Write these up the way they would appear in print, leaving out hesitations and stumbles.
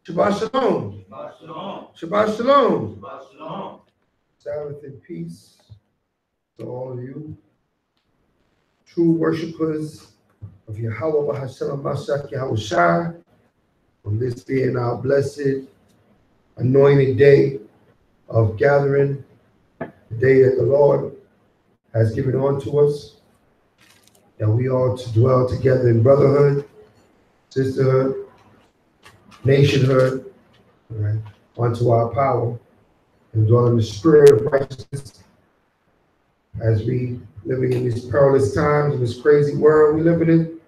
Shabbat shalom. Shabbat shalom. Shabbat shalom. Shabbat shalom. Sabbath and peace to all of you, true worshipers of Yahweh Bahashem Mashiach Yahushua, on this being our blessed, anointed day of gathering, the day that the Lord has given unto us, that we are to dwell together in brotherhood, sisterhood, nationhood, right, unto our power, and dwell in the spirit of righteousness as we living in these perilous times, in this crazy world we living in.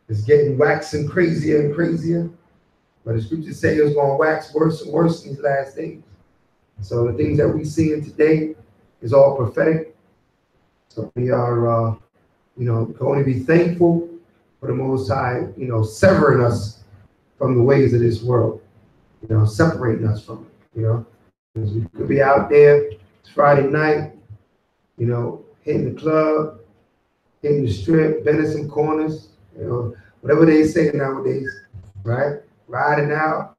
It's getting waxing crazier and crazier, but the scriptures say it's going to wax worse and worse in these last days. So the things that we see in today is all prophetic. So we are, going to be thankful for the Most High, severing us from the ways of this world, separating us from it, because we could be out there, it's Friday night, hitting the club, hitting the strip, bending some corners, whatever they say nowadays, right? Riding out.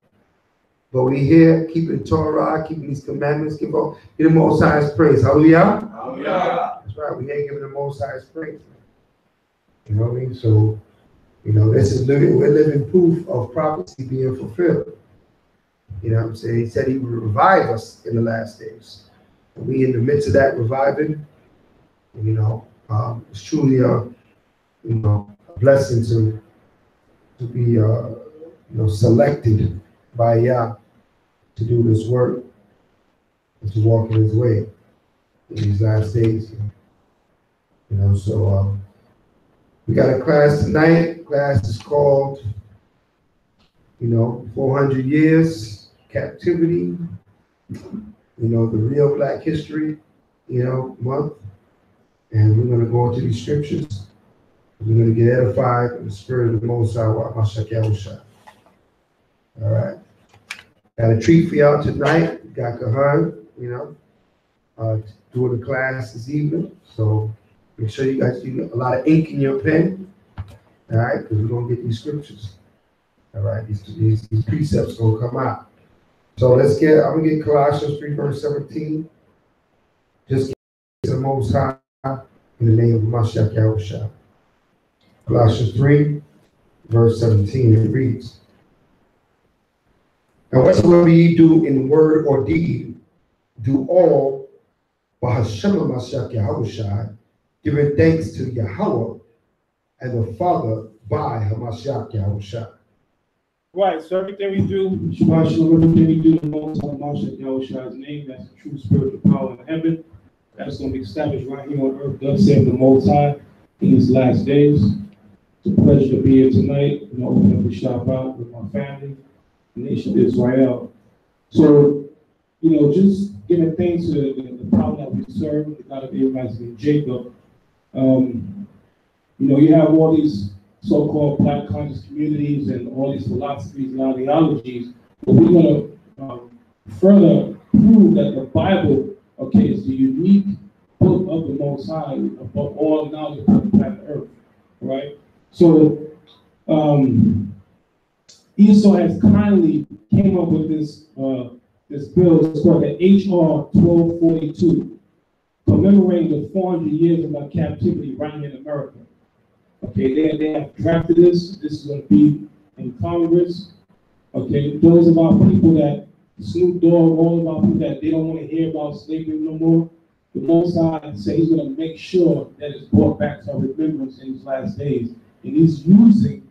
But we here, keeping Torah, keeping these commandments, give the Most High's praise. Hallelujah. Hallelujah. That's right. We ain't giving the Most High's praise. You know what I mean? So, this is we're living proof of prophecy being fulfilled. You know what I'm saying? He said he would revive us in the last days. And we in the midst of that reviving, it's truly a blessing to be selected by Yah to do this work and to walk in his way in these last days. So we got a class tonight. Class is called 400 Years Captivity, the real Black History, month. And we're going to go into these scriptures. We're going to get edified in the spirit of the Most High, Mashiach Yahushua. All right. Got a treat for y'all tonight. Got Kahan, doing the class this evening. So make sure you guys get a lot of ink in your pen. All right, because we're going to get these scriptures. All right, these precepts going to come out. So I'm going to get Colossians 3, verse 17. Just get the Most High in the name of Mashiach Yahushua. Colossians 3, verse 17, it reads, "And whatsoever ye do in word or deed, do all by Hashem Mashiach Yahushua, giving thanks to Yahweh and the Father by Hamashiach Yahushua." Right, so everything we do, Shabbat Shalom, everything we do in the Most High Mashiach Yahushua's name, that's the true spiritual power in heaven. That's going to be established right here on earth, thus saith the Most High in these last days. It's a pleasure to be here tonight, open up the Shabbat with my family, the nation of Israel. So, just giving thanks to the power that we serve, the God of Abraham and Jacob. You have all these so-called Black conscious communities and all these philosophies and ideologies, but we're going to further prove that the Bible, is the unique book of the Most High above all knowledge of the planet Earth, right? So Esau has kindly came up with this bill. It's called the H.R. 1242, commemorating the 400 years of our captivity right here in America. Okay, they have drafted this. This is going to be in Congress. Okay, those of our people that Snoop Dogg, all of our people that they don't want to hear about slavery no more. The Most High says he's going to make sure that it's brought back to our remembrance in these last days. And he's using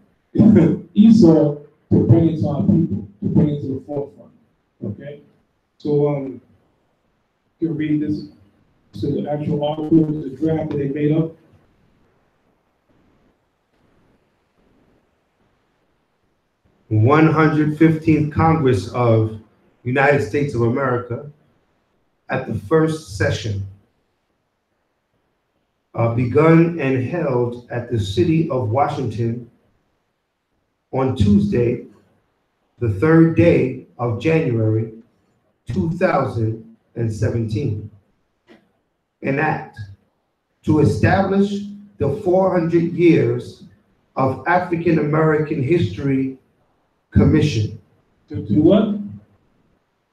Esau to bring it to our people, to bring it to the forefront. Okay? So you can read this to the actual article, the draft that they made up. The 115th Congress of United States of America, at the first session, begun and held at the city of Washington on Tuesday, the 3rd day of January, 2017. An act to establish the 400 years of African American History Commission, To do what?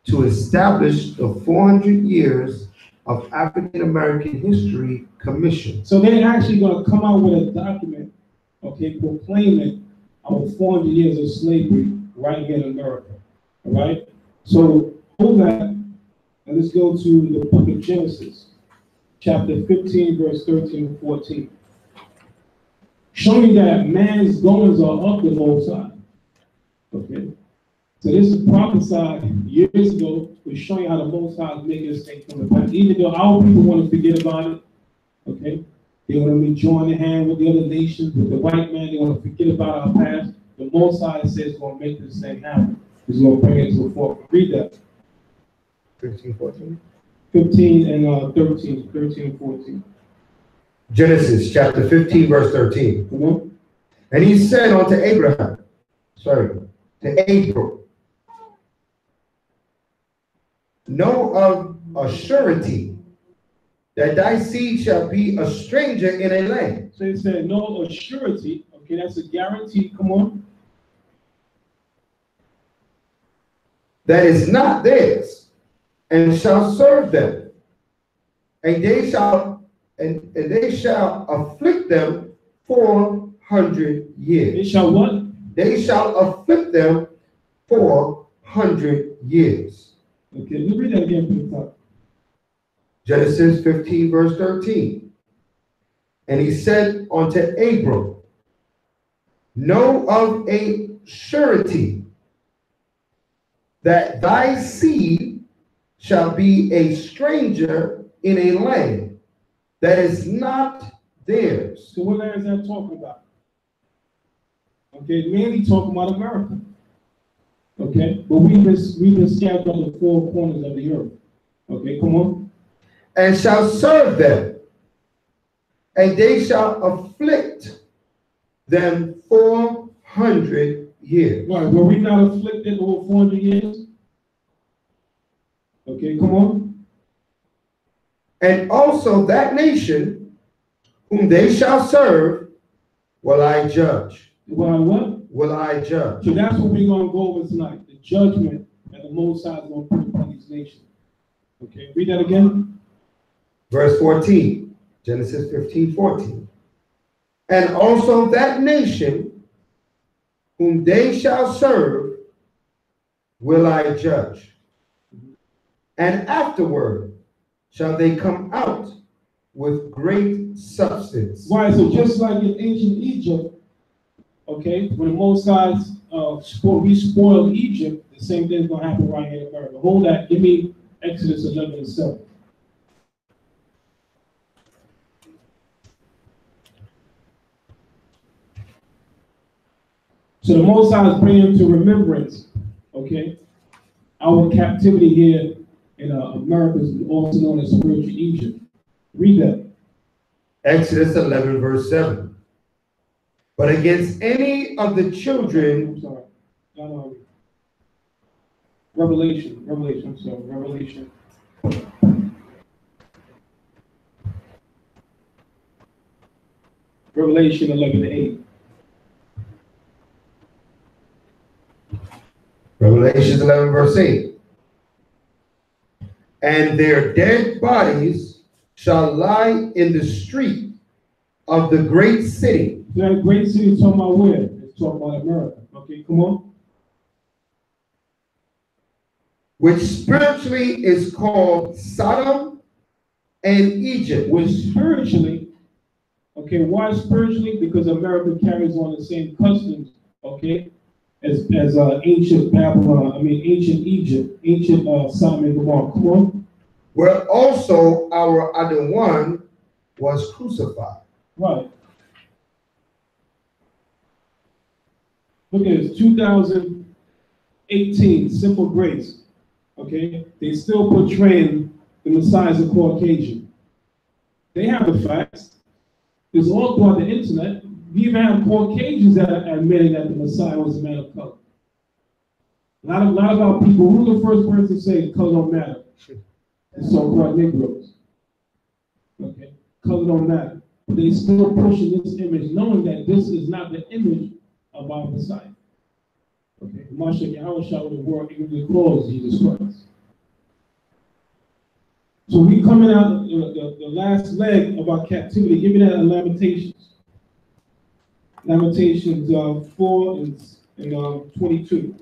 To establish the 400 years of African American History Commission. So they're actually going to come out with a document, okay, proclaiming our 400 years of slavery right here in America. All right? So hold that, and let's go to the book of Genesis, chapter 15, verse 13 and 14. Showing that man's goings are of the Most High. Okay? So this is prophesied years ago. We're showing how the Most High is making this thing come to pass. Even though our people want to forget about it, okay? They want to be joining hand with the other nations, with the white man. They want to forget about our past. The Most High says he's going to make this thing happen. He's going to bring it to the forth. Read that. 15, 14. 15 and 13 and 14. Genesis chapter 15, verse 13. Come on. And he said unto Abram, know of a surety that thy seed shall be a stranger in a land. So he said, no, a surety. Okay, that's a guarantee. Come on. That is not theirs, and shall serve them, and they shall afflict them 400 years. They shall what? They shall afflict them 400 years. Okay, let's read that again from the top. Genesis 15, verse 13. And he said unto Abram, know of a surety that thy seed shall be a stranger in a land that is not theirs. So what land is that talking about? Okay, mainly talking about America. Okay, but we've been scattered on the four corners of the earth. Okay, come on. And shall serve them, and they shall afflict them 400 years. Right, were we not afflicted over 400 years? Okay, come on. And also that nation whom they shall serve will I judge. Why what? Will I judge. So that's what we're going to go over tonight. The judgment that the Most High is going to put upon these nations. Okay, read that again. Verse 14, Genesis 15, 14. And also that nation whom they shall serve will I judge. And afterward shall they come out with great substance. Right, so just like in ancient Egypt, okay, when the Most High we spoiled Egypt, the same thing is going to happen right here in America. Hold that. Give me Exodus 11 and 7. So the Most High is bringing to remembrance, okay, our captivity here in America is also known as spiritual Egypt. Read that. Exodus 11, verse 7. But against any of the children... I'm sorry. No. Revelation. I'm sorry. Revelation. Revelation 11:8. Revelation 11, verse 8. And their dead bodies shall lie in the street of the great city. That great city is talking about where? It's talking about America. Okay, come on. Which spiritually is called Sodom and Egypt. Which spiritually, okay, why spiritually? Because America carries on the same customs, okay, as ancient Babylon, ancient Egypt, ancient Sodom and Gomorrah. Come on. Where also our other one was crucified. Right. Look at this, 2018, Simple Grace. Okay, they still portraying the Messiah as a Caucasian. They have the facts. It's all throughout the internet. We even have Caucasians that are admitting that the Messiah was a man of color. A lot of our people, who's the first person to say color don't matter? The so-called Negroes. Okay, color don't matter. But they still pushing this image, knowing that this is not the image of our Messiah. Okay, Mashiach Yahushua was the word inwardly calls Jesus Christ. So we coming out the last leg of our captivity, giving that Lamentations. Lamentations 4 and 22.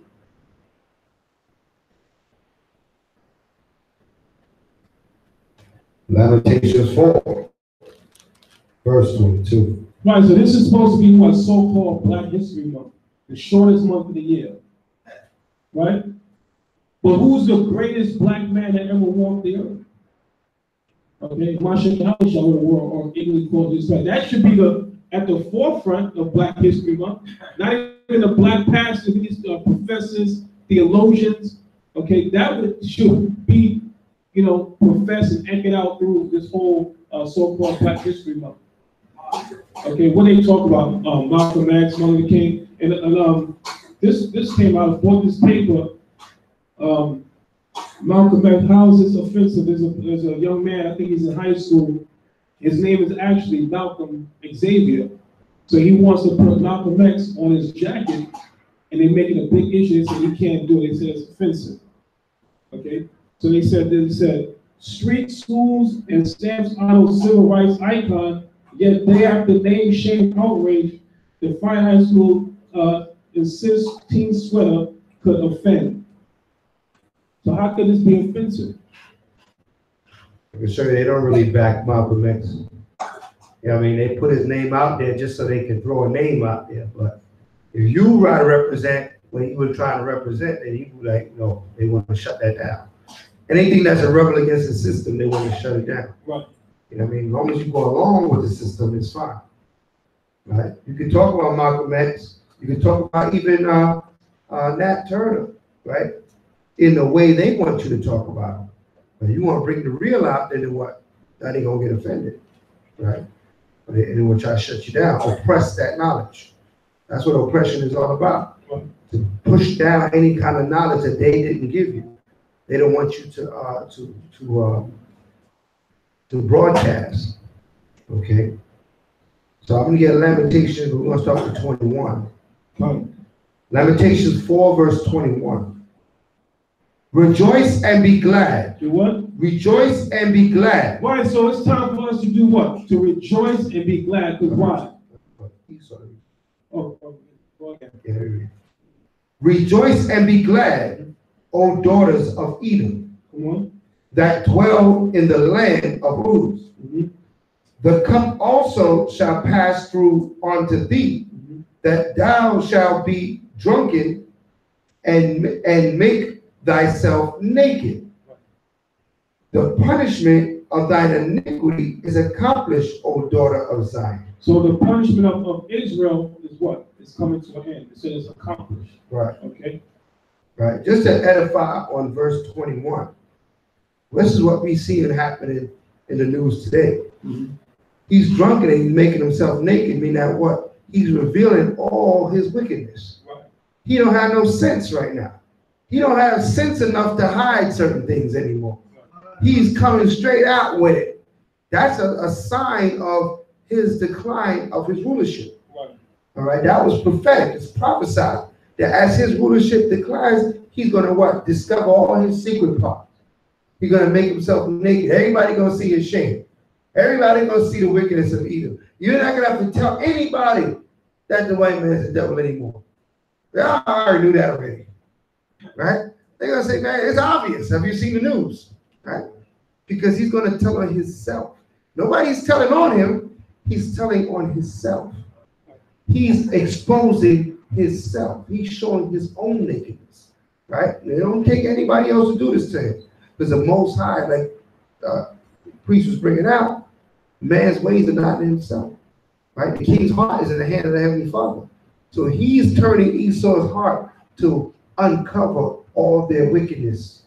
Lamentations 4, verse 22. Right, so this is supposed to be what so-called Black History Month, the shortest month of the year. Right? But who's the greatest black man that ever walked the earth? Okay, Mashiach Yahushua with the world, or English called Jesus Christ. That should be at the forefront of Black History Month. Not even the black pastors, these professors, theologians. Okay, that should be, professed and anchored out through this whole so-called Black History Month. Okay, what they talk about, Malcolm X, Martin Luther King, and this came out. I bought this paper. Malcolm X, how is this offensive? There's a young man, I think he's in high school. His name is actually Malcolm Xavier. So he wants to put Malcolm X on his jacket, and they're making a big issue. They said he can't do it. They said it's offensive. Okay? So they said, street schools and stamps honor civil rights icon, yet they have to name, shame, outrage. The fine high school insists teen sweater could offend. So how could this be offensive? I can show you they don't really back Malcolm X. I mean, they put his name out there just so they can throw a name out there. But if you try to represent what he was trying to represent, then he would like, no, they want to shut that down. Anything that's a rebel against the system, they want to shut it down. Right. You know what I mean? As long as you go along with the system, it's fine. Right? You can talk about Malcolm X. You can talk about even Nat Turner, right? In the way they want you to talk about them. But you want to bring the real out, then what? Now they're going to get offended, right? And they will try to shut you down, oppress that knowledge. That's what oppression is all about. Right. To push down any kind of knowledge that they didn't give you. They don't want you to broadcast, okay? So I'm going to get Lamentations, but we're going to start with 21. Lamentations 4, verse 21. Rejoice and be glad. Do what? Rejoice and be glad. Right, so it's time for us to do what? To rejoice and be glad. Because why? Okay. Rejoice and be glad, O daughters of Edom, that dwell in the land of Uz. The cup also shall pass through unto thee, that thou shalt be drunken and make thyself naked. The punishment of thine iniquity is accomplished, O daughter of Zion. So the punishment of Israel is what? It's coming to an end. It says accomplished. Right. Okay. Right. Just to edify on verse 21. This is what we see it happening in the news today. He's drunken and he's making himself naked, meaning that what? He's revealing all his wickedness. Right. He don't have no sense right now. He don't have sense enough to hide certain things anymore. He's coming straight out with it. That's a sign of his decline of his rulership. Right. All right, that was prophetic. It's prophesied that as his rulership declines, he's going to what? Discover all his secret parts. He's going to make himself naked. Everybody going to see his shame. Everybody going to see the wickedness of Edom. You're not going to have to tell anybody that the white man is the devil anymore. I already knew that already. Right? They're going to say, man, it's obvious. Have you seen the news? Right? Because he's going to tell on himself. Nobody's telling on him. He's telling on himself. He's exposing himself. He's showing his own nakedness. Right? They don't take anybody else to do this to him. Because the Most High, like the priest was bringing out, man's ways are not in himself. Right? The king's heart is in the hand of the Heavenly Father. So he's turning Esau's heart to uncover all their wickedness,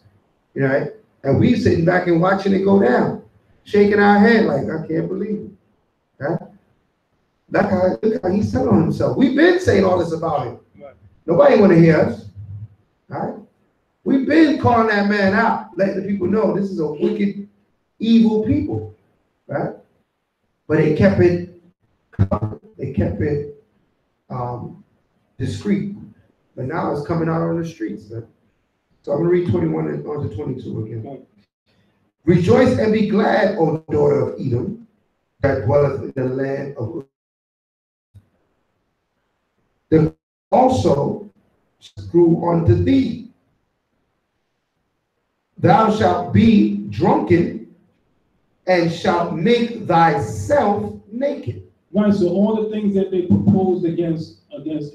right? And we sitting back and watching it go down, shaking our head like, I can't believe it, right? Look how he's telling on himself. We've been saying all this about him. Right. Nobody want to hear us, right? We've been calling that man out, letting the people know this is a wicked, evil people, right? But they kept it discreet. But now it's coming out on the streets, man. So I'm going to read 21 and on to 22 again. Okay. Rejoice and be glad, O daughter of Edom, that dwelleth in the land of the also grew unto thee. Thou shalt be drunken and shalt make thyself naked. Right, so all the things that they proposed against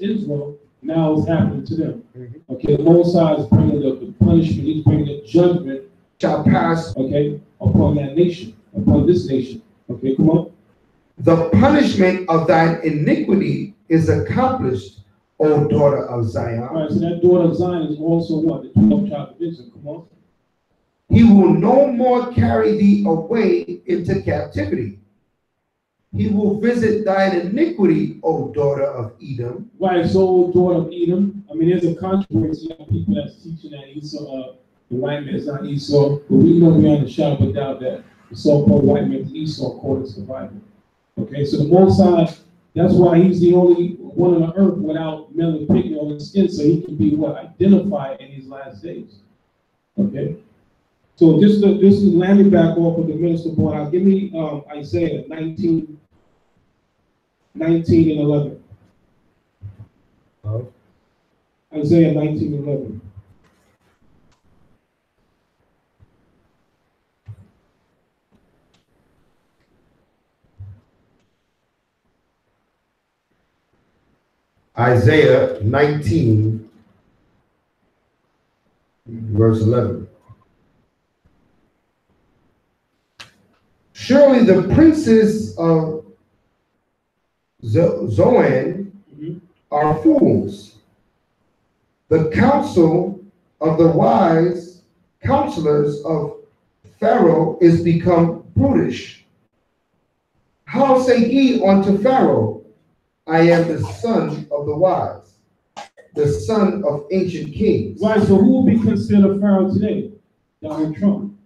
Israel now is happening to them. Mm-hmm. Okay, the Most High is bringing the punishment, he's bringing the judgment, Shall pass. okay, upon that nation, upon this nation. Okay, come on. The punishment of thine iniquity is accomplished, O daughter of Zion. All right, so that daughter of Zion is also what? The 12th tribe of Israel. Come on. He will no more carry thee away into captivity. He will visit thine iniquity, O daughter of Edom. Right, so daughter of Edom. I mean, there's a controversy on people that's teaching that Esau, the white man is not Esau, but we know beyond a shadow of a doubt that the so-called white man is Esau according to the Bible. Okay, so the Most High, that's why he's the only one on the earth without melanin pigment on his skin, so he can be what? Identified in these last days. Okay? So this is landing back off of the minister board. I'll give me Isaiah 19 and 11. Oh. Isaiah 19 and 11. Isaiah 19, verse 11. Surely the princes of Zoan are fools. The counsel of the wise counselors of Pharaoh is become brutish. How say ye unto Pharaoh, I am the son of the wise, the son of ancient kings. Right, so who will be considered Pharaoh today? Donald Trump.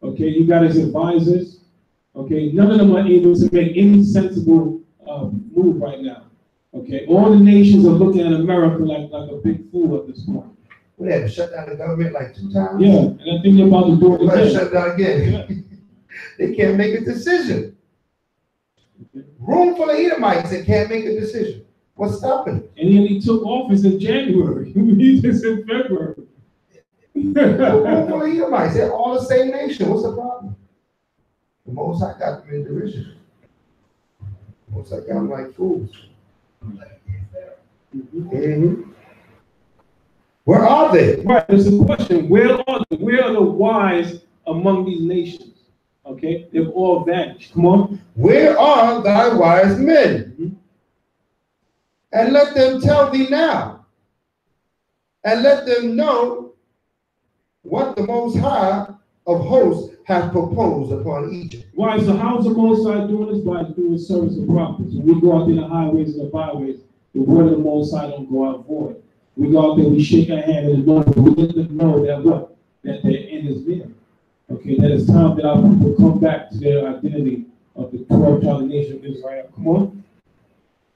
Okay, you got his advisors. Okay, none of them are able to make any sensible move right now. Okay, all the nations are looking at America like a big fool at this point. We had to shut down the government like 2 times. Yeah, and I think they're about to do it Let's again. shut it down again. Yeah. They can't make a decision. Okay. Room full of Edomites that can't make a decision. What's stopping? And then he took office in January. He just in February. Room full of Edomites. They're all the same nation. What's the problem? The Most High got them in derision. The Most High got them like fools. Mm-hmm. Where are they? Right, there's a question. Where are the wise among these nations? Okay, they've all vanished. Come on. Where are thy wise men? Mm-hmm. And let them tell thee now. And let them know what the Most High of hosts hath proposed upon Egypt. Right, so how's the Most High doing this? By doing service of prophets. When we go out there the highways and the byways, the word of the Most High don't go out void. We go out there, we shake our hand and we let them know that what? That their end is near. Okay, that it's time that our people come back to their identity of the 12th tribe nation of Israel. Come on.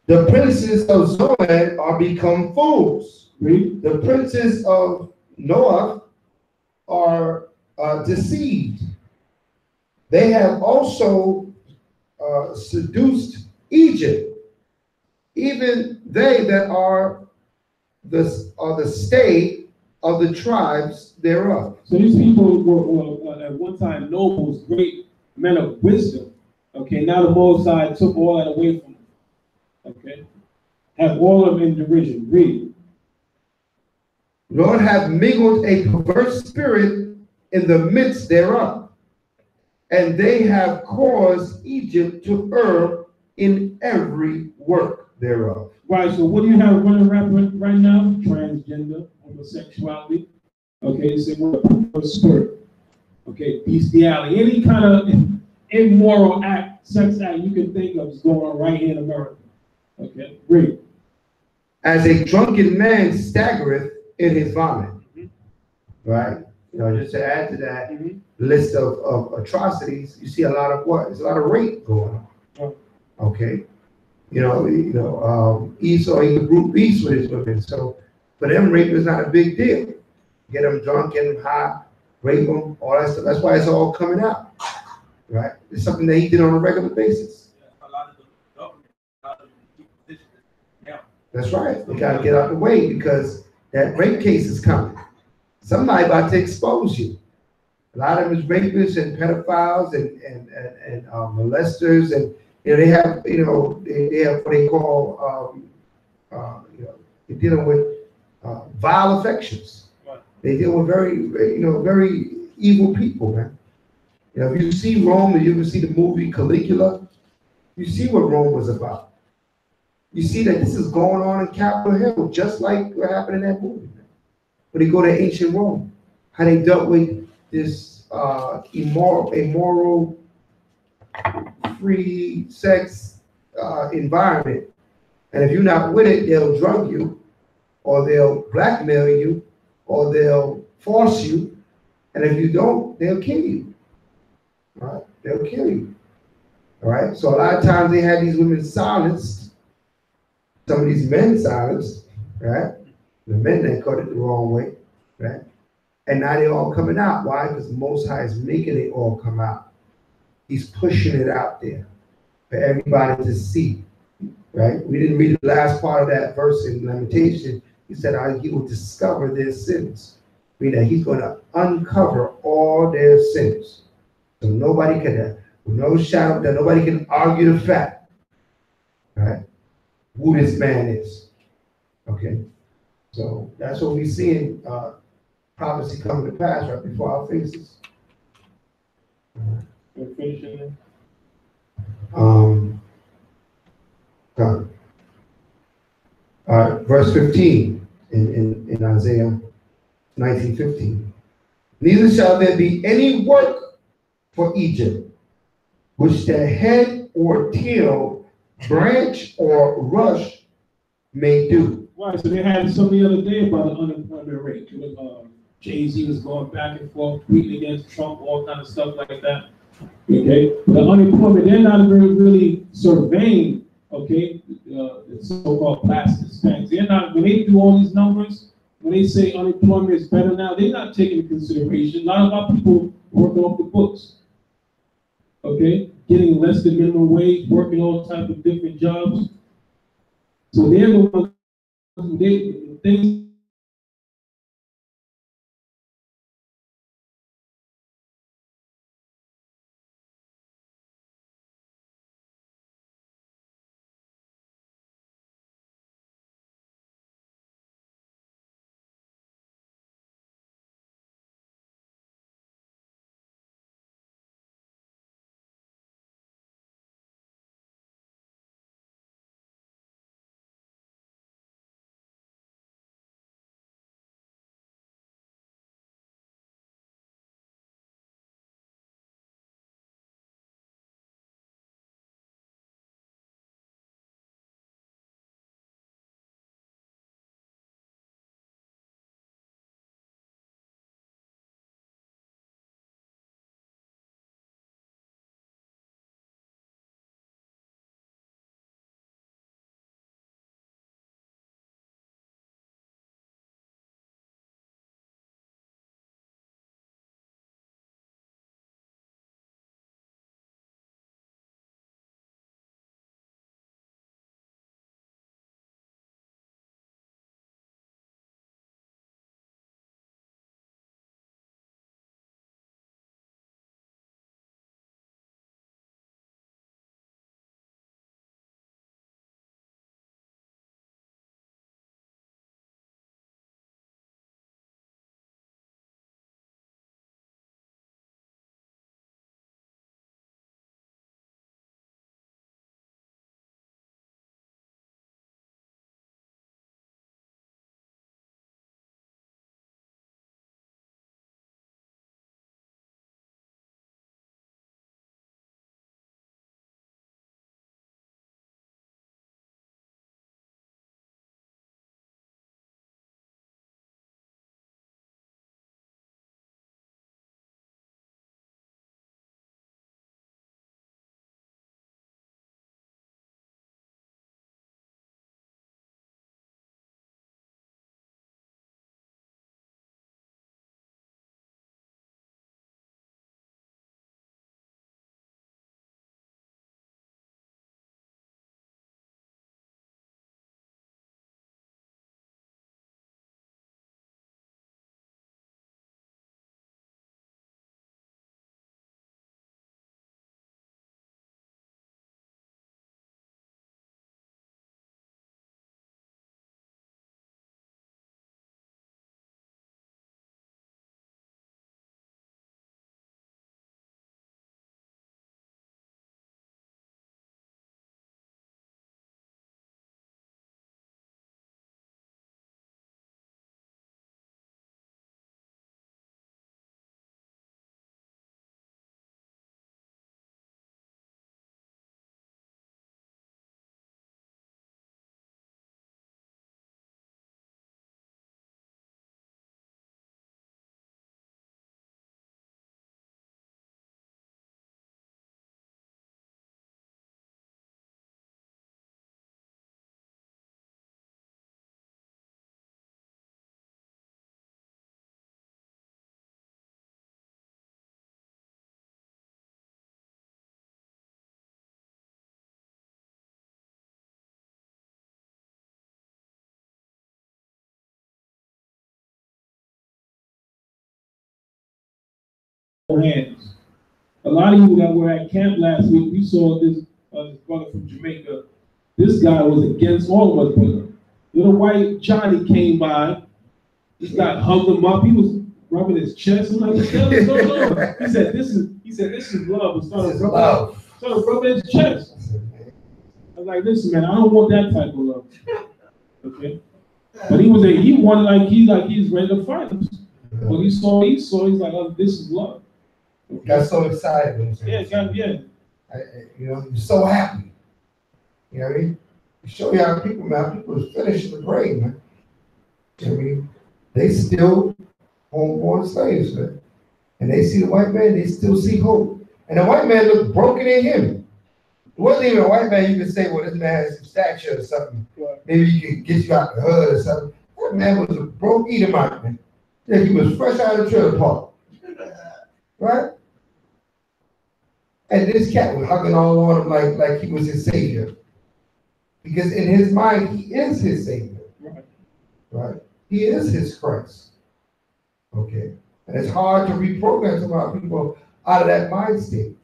The princes of Zoan are become fools. Read. The princes of Noah are deceived. They have also seduced Egypt, even they that are the stay of the tribes thereof. So these people were at one time nobles, great men of wisdom. Okay, now the Most High took all that away from them. Okay, have all of them in derision. Read. Lord hath mingled a perverse spirit in the midst thereof, and they have caused Egypt to err in every work thereof. Right, so what do you have running rampant right now? Transgender, homosexuality. Okay, it's a perverse spirit. Okay, bestiality, any kind of immoral act, sex act you can think of is going on right here in America. Okay, read. As a drunken man staggereth in his vomit. Right? You know, just to add to that list of atrocities, you see a lot of what? There's a lot of rape going on. Okay. Esau, he's a brute beast with his women. So For them, rape is not a big deal. Get them drunk, get them high, rape them, all that stuff. That's why it's all coming out, right? It's something that he did on a regular basis. A lot of the government, a lot of the positions, yeah. That's right. We got to get out the way because that rape case is coming. Somebody about to expose you. A lot of them is rapists and pedophiles and molesters, and they have they have what they call they're dealing with vile affections. Right. They deal with very evil people, man. If you see Rome, and you ever see the movie Caligula, you see what Rome was about. You see that this is going on in Capitol Hill, just like what happened in that movie. Man. When they go to ancient Rome, how they dealt with this immoral, free sex environment. And if you're not with it, they'll drug you, or they'll blackmail you, or they'll force you. And if you don't, they'll kill you. All right? They'll kill you. All right? So a lot of times they had these women silenced, some of these men silenced, right? The men that cut it the wrong way, right? And now they're all coming out. Why? Because the Most High is making it all come out. He's pushing it out there for everybody to see, right? We didn't read the last part of that verse in Lamentation. He said, he will discover their sins. Meaning that he's going to uncover all their sins. So nobody can, with no shadow of doubt, nobody can argue the fact, right? Who this man is. Okay? So that's what we see in prophecy coming to pass right before our faces. We're finishing it. Done. All right, verse 15 in Isaiah 19:15. Neither shall there be any work for Egypt, which the head or tail, branch or rush may do. Right, so they had something the other day about the unemployment rate. Jay-Z was going back and forth, tweeting against Trump, all kind of stuff like that. Okay, the unemployment, they're not really surveying, okay, the so-called plastic Hispanics. They're not, when they do all these numbers, when they say unemployment is better now, they're not taking into consideration. A lot of our people working off the books, okay, getting less than minimum wage, working all types of different jobs. So they're the ones who things hands. A lot of you that were at camp last week, we saw this brother from Jamaica. This guy was against all of us, but little white Johnny came by. This guy hugged him up. He was rubbing his chest. I'm like, what the hell is going on? He said, this is love. It started rubbing his chest. I was like, listen, man, I don't want that type of love. Okay. But he wanted he's ready to fight us. When he saw, he's like, oh, this is love. Okay. Got so excited. Yeah. You're so happy. You know what I mean? You show you how people was finished the grave, man. You know what I mean? They still homeborn slaves, man. And they see the white man, they still see hope. And the white man looked broken in him. It wasn't even a white man you could say, well, this man has some stature or something. Maybe he could get you out the hood or something. That man was a broke Edomite, man. Yeah, he was fresh out of the trailer park. Right? And this cat was hugging all on him like he was his savior. Because in his mind, he is his savior. Right? He is his Christ. Okay? And it's hard to reprogram some of our people out of that mind state.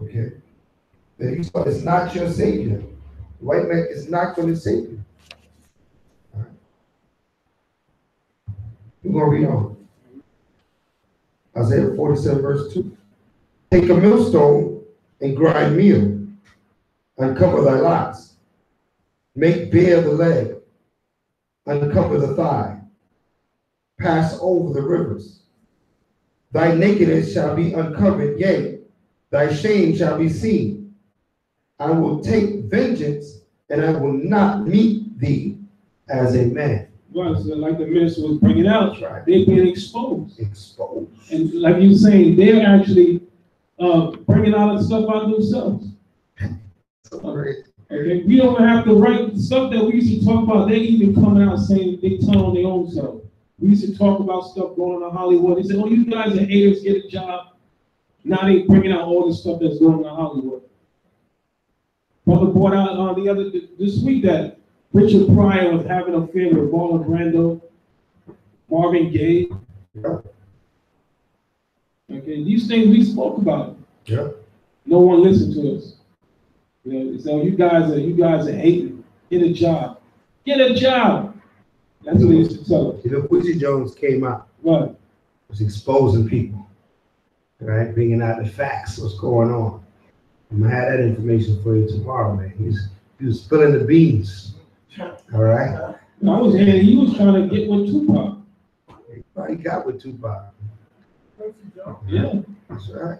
Okay? That Esau is not your savior. The white man is not going to save you. All right. We're going to read on. Isaiah 47, verse 2. Take a millstone and grind meal. Uncover thy locks. Make bare the leg. Uncover the thigh. Pass over the rivers. Thy nakedness shall be uncovered, yea, thy shame shall be seen. I will take vengeance, and I will not meet thee as a man. Right, so like the minister was bringing out, right. They're being exposed. Exposed. And like you were saying, they're actually bringing out stuff out themselves. Okay, we don't have to write stuff that we used to talk about. They even coming out saying they tell on their own self. We used to talk about stuff going on in Hollywood. They said, "Oh, you guys are haters. Get a job." Now they bringing out all the stuff that's going on in Hollywood. Brother brought out this week that Richard Pryor was having an affair with Marlon Brando, Marvin Gaye. Yeah. Okay, these things we spoke about. Yeah. No one listened to us. So you guys are hating. Get a job. Get a job. That's what they used to tell us. Quincy Jones came out. Right. Was exposing people. Right? Bringing out the facts, what's going on. I'm gonna have that information for you tomorrow, man. He was spilling the beans. All right. I was hearing he was trying to get with Tupac. He probably got with Tupac. Yeah. That's right.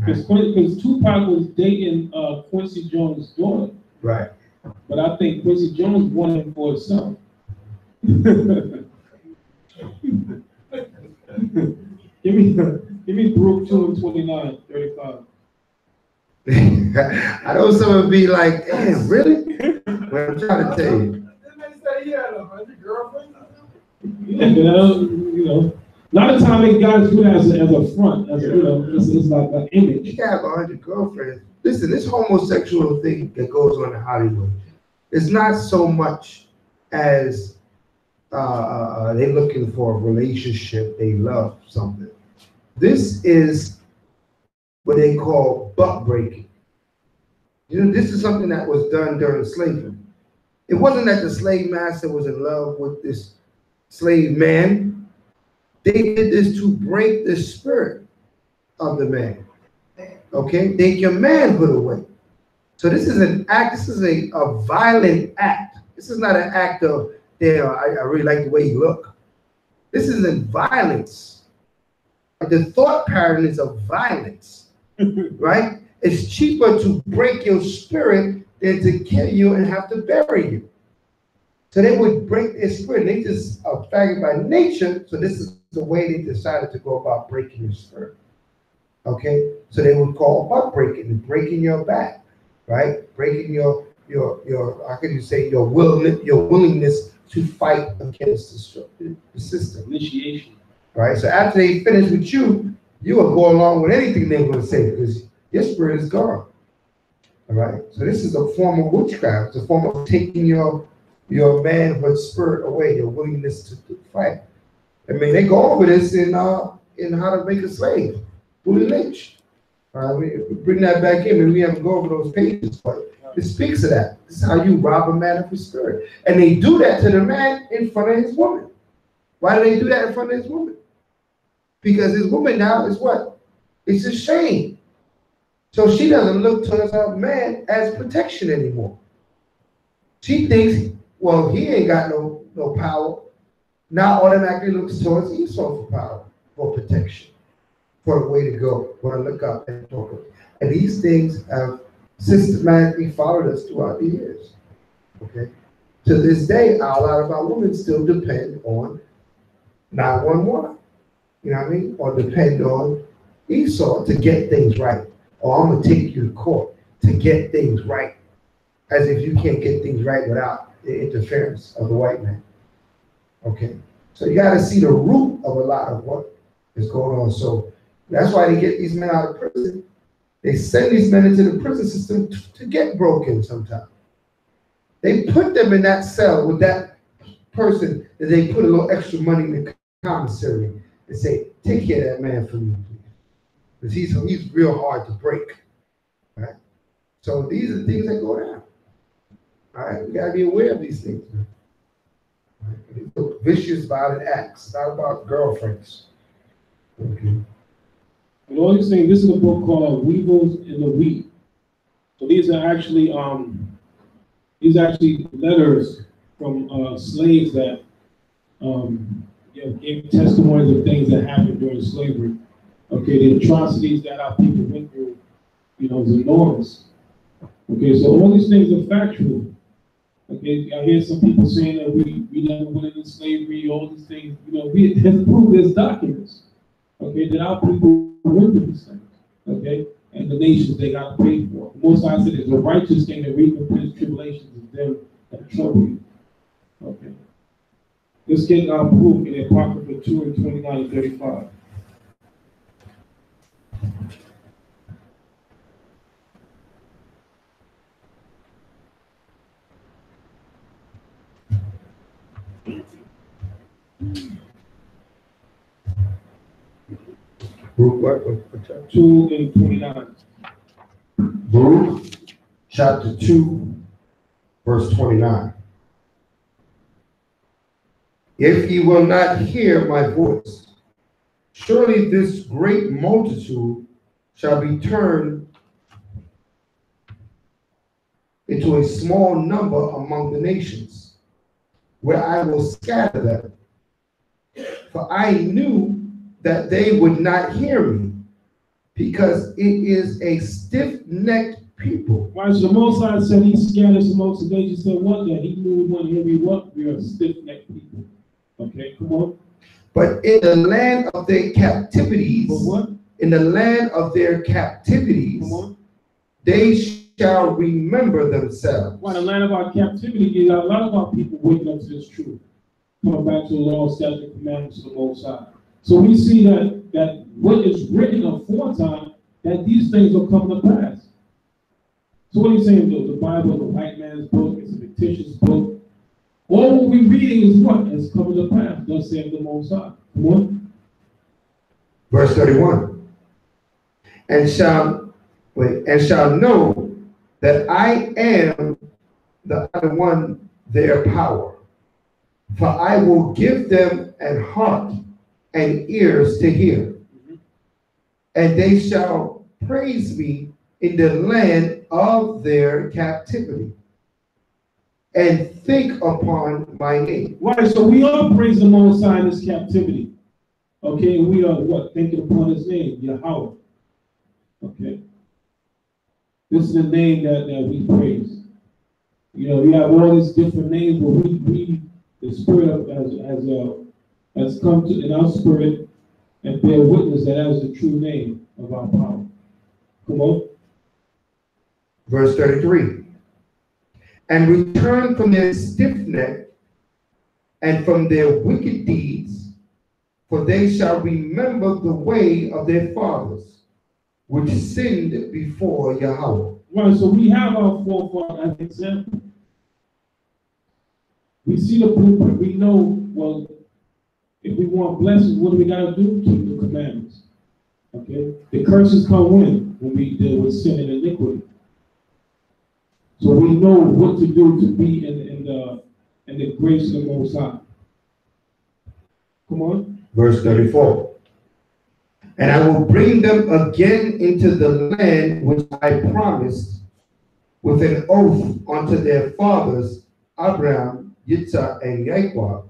Because Tupac was dating Quincy Jones' daughter. Right. But I think Quincy Jones wanted him for himself. Give me Brooke 2 and 29, 35. I know some would be like, damn, really? But I'm trying to tell you. Yeah, a lot of times guys do that as a front, it's like an image. You can have 100 girlfriends. Listen, this homosexual thing that goes on in Hollywood, it's not so much as they're looking for a relationship, they love something. This is what they call butt breaking. This is something that was done during slavery. It wasn't that the slave master was in love with this slave man. They did this to break the spirit of the man. Okay? Take your manhood away. So this is an act, this is a violent act. This is not an act of, damn, I really like the way you look. This is in violence. The thought pattern is of violence, right? It's cheaper to break your spirit than to kill you and have to bury you. So they would break their spirit. They just are faggot by nature. So this is the way they decided to go about breaking your spirit. Okay? So they would call butt breaking, breaking your back, right? Breaking your how can you say, your willingness to fight against the system. Initiation. Right? So after they finish with you, you will go along with anything they're going to say because your spirit is gone. All right? So this is a form of witchcraft. It's a form of taking your manhood spirit away, your willingness to fight. I mean, they go over this in in how to make a slave, Willie Lynch. We bring that back in, and we haven't gone over those pages, but it speaks of that. This is how you rob a man of his spirit. And they do that to the man in front of his woman. Why do they do that in front of his woman? Because his woman now is what? It's a shame. So she doesn't look towards her man as protection anymore. She thinks, well, he ain't got no power. Now automatically looks towards Esau for power, for protection, for a way to go, for to look up and talk. And these things have systematically followed us throughout the years. Okay? To this day, a lot of our women still depend on 911. You know what I mean? Or depend on Esau to get things right. Or I'm going to take you to court to get things right. As if you can't get things right without the interference of the white man. Okay? So you got to see the root of a lot of what is going on. So that's why they get these men out of prison. They send these men into the prison system to get broken sometimes. They put them in that cell with that person that they put a little extra money in the commissary and say, take care of that man for me, please. Because he's real hard to break. Right? So these are the things that go down. All right, we got to be aware of these things. Right? These are vicious, violent acts. It's not about girlfriends. Okay. And all these things, this is a book called Weevils in the Wheat. So these are actually letters from slaves that gave testimonies of things that happened during slavery. Okay, the atrocities that our people went through, is enormous. Okay, so all these things are factual. Okay, I hear some people saying that we never went into slavery, all these things. We have proof, there's documents. Okay, that our people went through these things. Okay, and the nations they got paid for. Most I said it's a righteous thing that reap the tribulations of them that trouble you. Okay. Let's get our proof in Apocrypha 2 and 29 and 35. What chapter? 2 and 29. Baruch, chapter 2, verse 29. If ye will not hear my voice, surely this great multitude shall be turned into a small number among the nations, where I will scatter them. For I knew that they would not hear me, because it is a stiff-necked people. Right, so the Most High said he scatters amongst the nations. Said what? That he knew we wouldn't hear me. What? We are stiff-necked people. Okay, come on. But in the land of their captivities, in the land of their captivities, they shall remember themselves. Well, the land of our captivity, a lot of our people waking up to this truth, coming back to the law, statute, commandments of the Most High. So we see that what is written aforetime, that these things will come to pass. So what he's saying, the Bible is a white man's book, it's a fictitious book. All what we're reading is what is coming to pass, thus saith the Most High. Come on. Verse 31. And shall know that I am the other one their power. For I will give them an heart and ears to hear. And they shall praise me in the land of their captivity, and think upon my name. Right, so we are praising the Most High in this captivity. Okay, and we are what? Thinking upon his name, Yahweh. Okay. This is the name that we praise. We have all these different names, but we the Spirit has come to in our spirit and bear witness that that is the true name of our power. Come on. Verse 33. And return from their stiff neck and from their wicked deeds, for they shall remember the way of their fathers, which sinned before Yahweh. Right, so we have our forefathers as an example. We see the blueprint. We know, well, If we want blessings, what do we gotta do? Keep the commandments. Okay? The curses come when we deal with sin and iniquity. So we know what to do to be in the grace of the Most High. Come on. Verse 34. And I will bring them again into the land which I promised with an oath unto their fathers, Abraham, Yitzhak, and Jacob.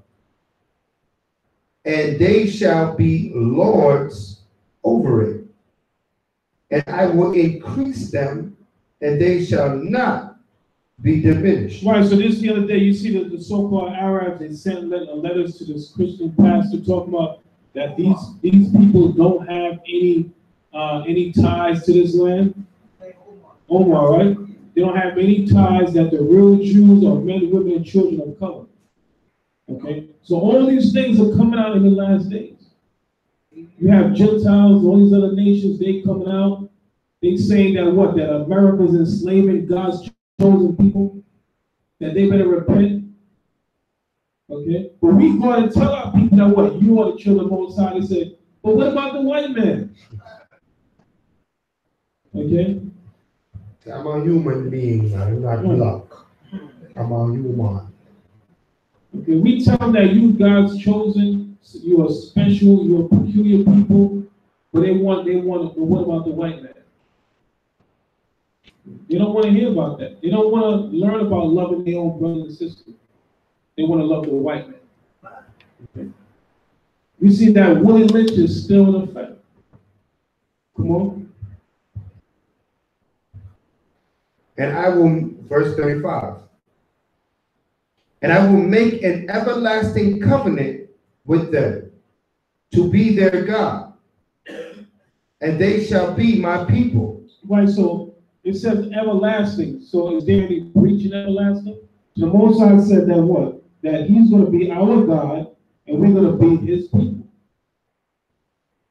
And they shall be lords over it. And I will increase them, and they shall not be diminished. Right, so this the other day, you see the so-called Arabs, they sent letters to this Christian pastor talking about that these people don't have any ties to this land. Omar, right? They don't have any ties that the real Jews are men, women, and children of color. Okay? So all these things are coming out in the last days. You have Gentiles, all these other nations, they coming out. They saying that what? That America's enslaving God's chosen people? That they better repent? Okay? But we go and tell our people that what? You are the children of the Most High. They say, but what about the white man? Okay? I'm a human being, I'm not black. I'm a human. Okay, we tell them that you God's chosen, you are special, you are peculiar people, but they want, but what about the white man? They don't want to hear about that. They don't want to learn about loving their own brothers and sisters. They want to love the white man. Okay. We see that Willie Lynch is still in effect. Come on. And I will, verse 35. And I will make an everlasting covenant with them to be their God, and they shall be my people. Right, so it says everlasting. So is there any breach in everlasting? The Most High said that what? That he's going to be our God, and we're going to be his people.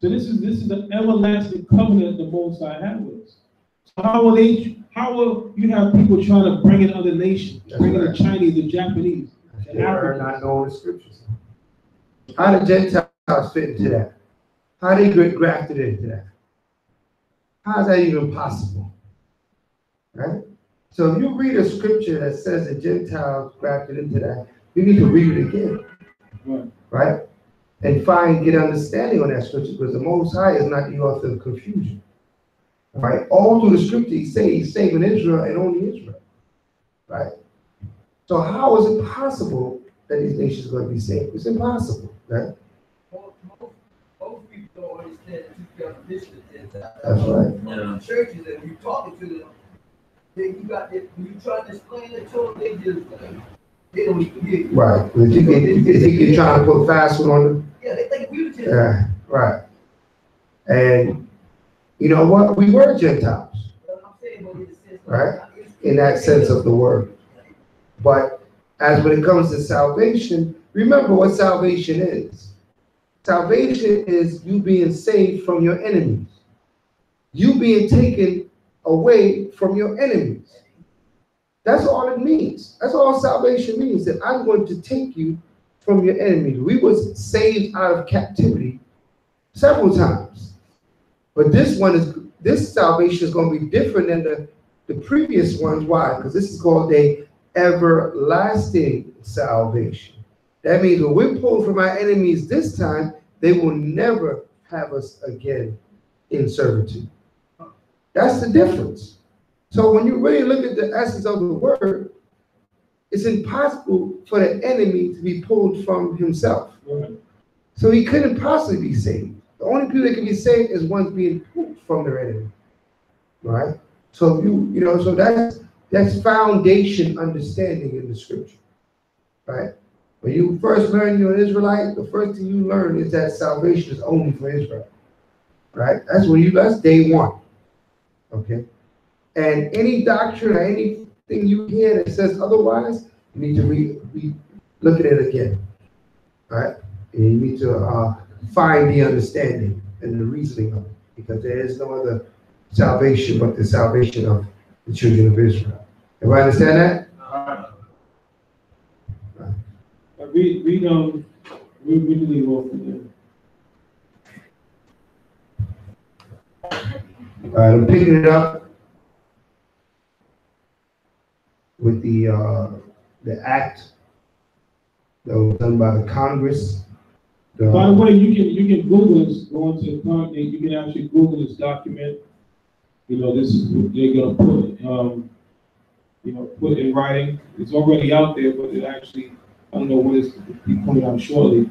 So this is the everlasting covenant the Most High had with us. So how will you have people trying to bring in other nations, bring in the Chinese, the Japanese, They are not knowing the scriptures. How do Gentiles fit into that? How they get grafted into that? How is that even possible? Right? So if you read a scripture that says that Gentiles grafted into that, you need to read it again. Right? And get understanding on that scripture, because the Most High is not the author of confusion. Right? All through the scripture, he's saving Israel and only Israel. Right? So how is it possible that these nations are going to be saved? It's impossible, right? Most people don't understand the definition of Gentiles. That's right. Yeah. Churches, and you're talking to them, when you try to explain it to them, they don't even get it. Right. You think you're trying to put fast food on them? Yeah, they think we were Gentiles. Yeah, right. And you know what? We were Gentiles. Right? In that sense of the word. But as when it comes to salvation, remember what salvation is. Salvation is you being saved from your enemies. You being taken away from your enemies. That's all it means. That's all salvation means, that I'm going to take you from your enemies. We was saved out of captivity several times. But this salvation is going to be different than the previous ones. Why? Because this is called a everlasting salvation. That means when we're pulled from our enemies this time, they will never have us again in servitude. That's the difference. So when you really look at the essence of the word, it's impossible for the enemy to be pulled from himself. So he couldn't possibly be saved. The only people that can be saved is ones being pulled from their enemy. Right? So so that's foundation understanding in the scripture. Right? When you first learn you're an Israelite, the first thing you learn is that salvation is only for Israel. Right? That's day one. Okay? And any doctrine or anything you hear that says otherwise, you need to look at it again. Right? And you need to find the understanding and the reasoning of it, because there is no other salvation but the salvation of the children of Israel. Everybody understand that? We leave off with them. All right, I'm picking it up with the act that was done by the Congress. By the way, you can Google this. Go into the Congress. You can actually Google this document. You know, this is what they're gonna put. You know, put in writing. It's already out there, but it actually, I don't know when it's be coming out shortly.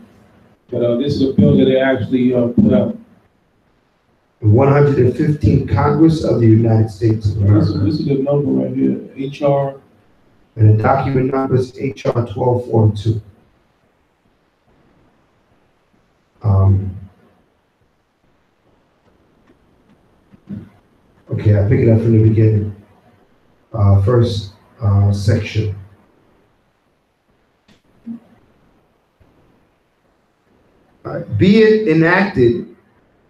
But this is a bill that they actually put out. The 115th Congress of the United States of America. This is the number right here, HR. And the document number is HR 1242. Okay, I pick it up from the beginning. First section. Be it enacted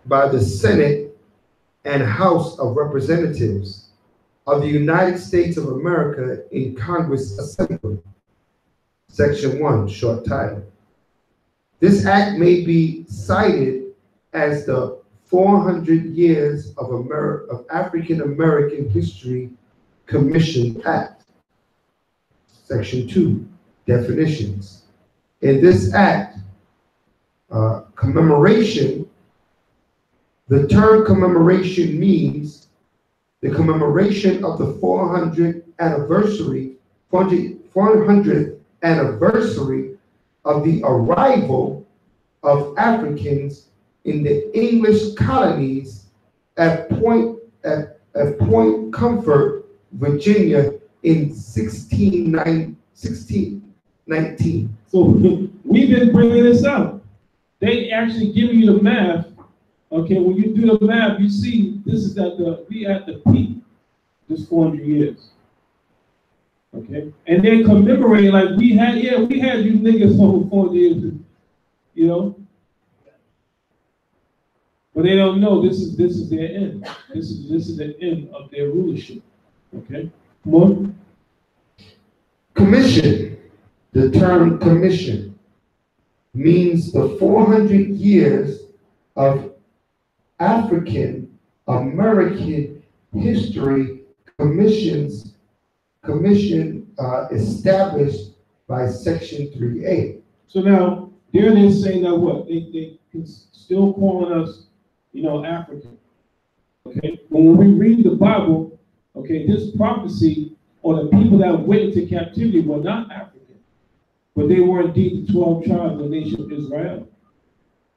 by the Senate and House of Representatives of the United States of America in Congress Assembly. Section 1, short title. This act may be cited as the 400 Years of African American History Commission Act. Section 2, definitions. In this act, commemoration, the term commemoration means the commemoration of the 400th anniversary of the arrival of Africans in the English colonies at Point Comfort, Virginia in 1619. So we've been bringing this up. They actually give you the math. Okay, when you do the math, you see this is we at the peak, this 400 years. Okay, and they commemorate like we had you niggas over 4 years, you know. But they don't know this is their end. This is the end of their rulership. Okay, come on. Commission. The term commission means the 400 years of African American history commission established by Section 3A. So now they're saying that what they can still calling us, you know, African. Okay, when we read the Bible, okay, this prophecy or the people that went into captivity were not African, but they were indeed the 12 tribes of the nation of Israel.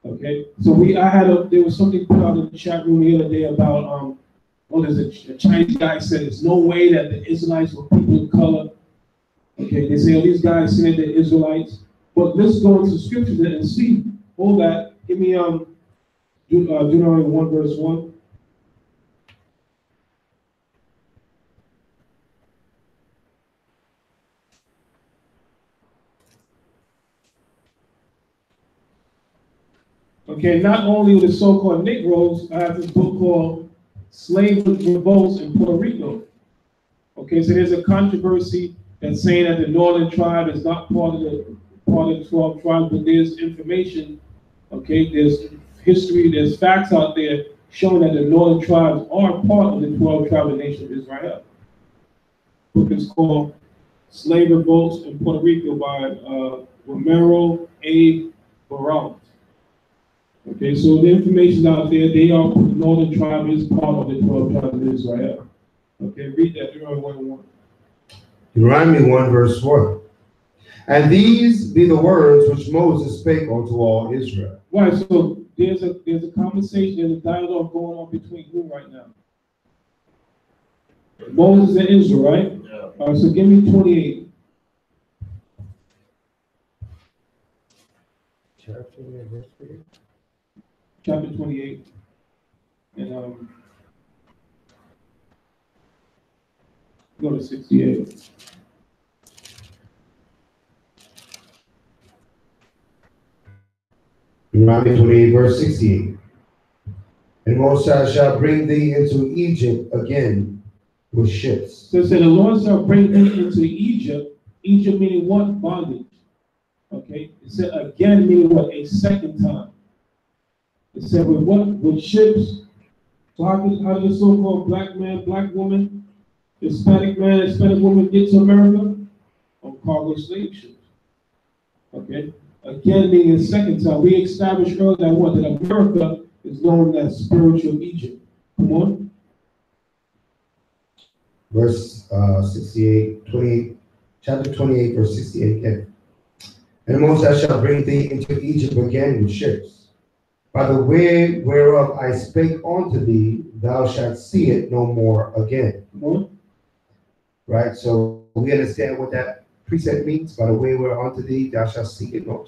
Okay, so there was something put out in the chat room the other day about there's a Chinese guy said there's no way that the Israelites were people of color. Okay, they say, oh, these guys said they're Israelites. But let's go into scripture and see. Hold that. Give me Deuteronomy 1 verse 1. Okay, not only with the so-called Negroes, I have this book called Slave Revolts in Puerto Rico. Okay, so there's a controversy that's saying that the northern tribe is not part of the 12 tribes, but there's information, okay, there's history, there's facts out there showing that the northern tribes are part of the 12 tribes of the nation of Israel. The book is called Slave Revolts in Puerto Rico by Romero A. Baralt. Okay, so the information out there, the northern tribe is part of the 12 tribes of Israel. Okay, read that, Deuteronomy 1:1. Deuteronomy 1 verse 1. And these be the words which Moses spake unto all Israel. Right, so there's a conversation, there's a dialogue going on between who right now? Moses and Israel, right? Yeah. All right, so give me 28. Chapter 28. And go to 68. Deuteronomy 28 verse 68. And Moses shall bring thee into Egypt again with ships. So it said the Lord shall bring thee into Egypt. Egypt meaning what? Bondage. Okay, it said again, meaning what? A second time. It said with what? With ships. So how does the so-called black man, black woman, Hispanic man, Hispanic woman get to America? On cargo slave ships. Okay? Again, meaning the second time. We established earlier that what? That America is known as spiritual Egypt. Come on. Verse 28, chapter 28, verse 68 again. And the Most High shall bring thee into Egypt again with ships. By the way whereof I spake unto thee, thou shalt see it no more again. Come on. Right? So we understand what that precept means. By the way whereof unto thee, thou shalt see it no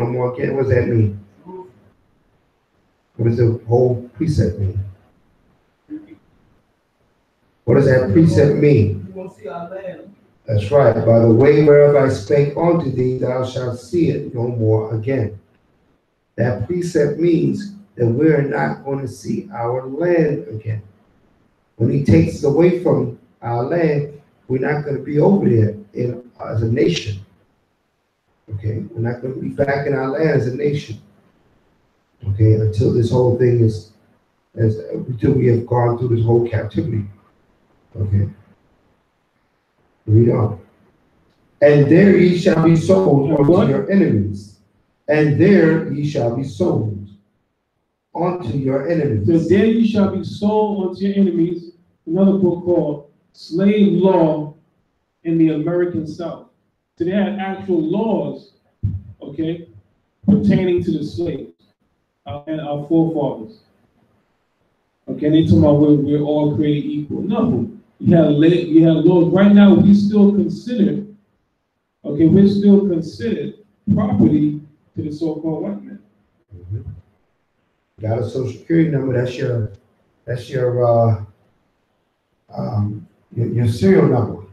more again. What does that mean? What does the whole precept mean? What does that precept mean? You won't see our land. That's right. By the way whereof I spake unto thee, thou shalt see it no more again. That precept means that we're not going to see our land again. When he takes us away from our land, we're not going to be over there as a nation. Okay? We're not going to be back in our land as a nation. Okay? Until this whole thing until we have gone through this whole captivity. Okay? Read on. And there ye shall be sold unto your enemies. And there ye shall be sold unto your enemies. So there ye shall be sold unto your enemies. Another book called Slave Law in the American South. So they had actual laws, okay, pertaining to the slaves and our forefathers. Okay, they talking about we're all created equal. No. You have laws. Right now, we're still considered property to the so-called white man. Mm-hmm. Got a social security number. That's your serial number.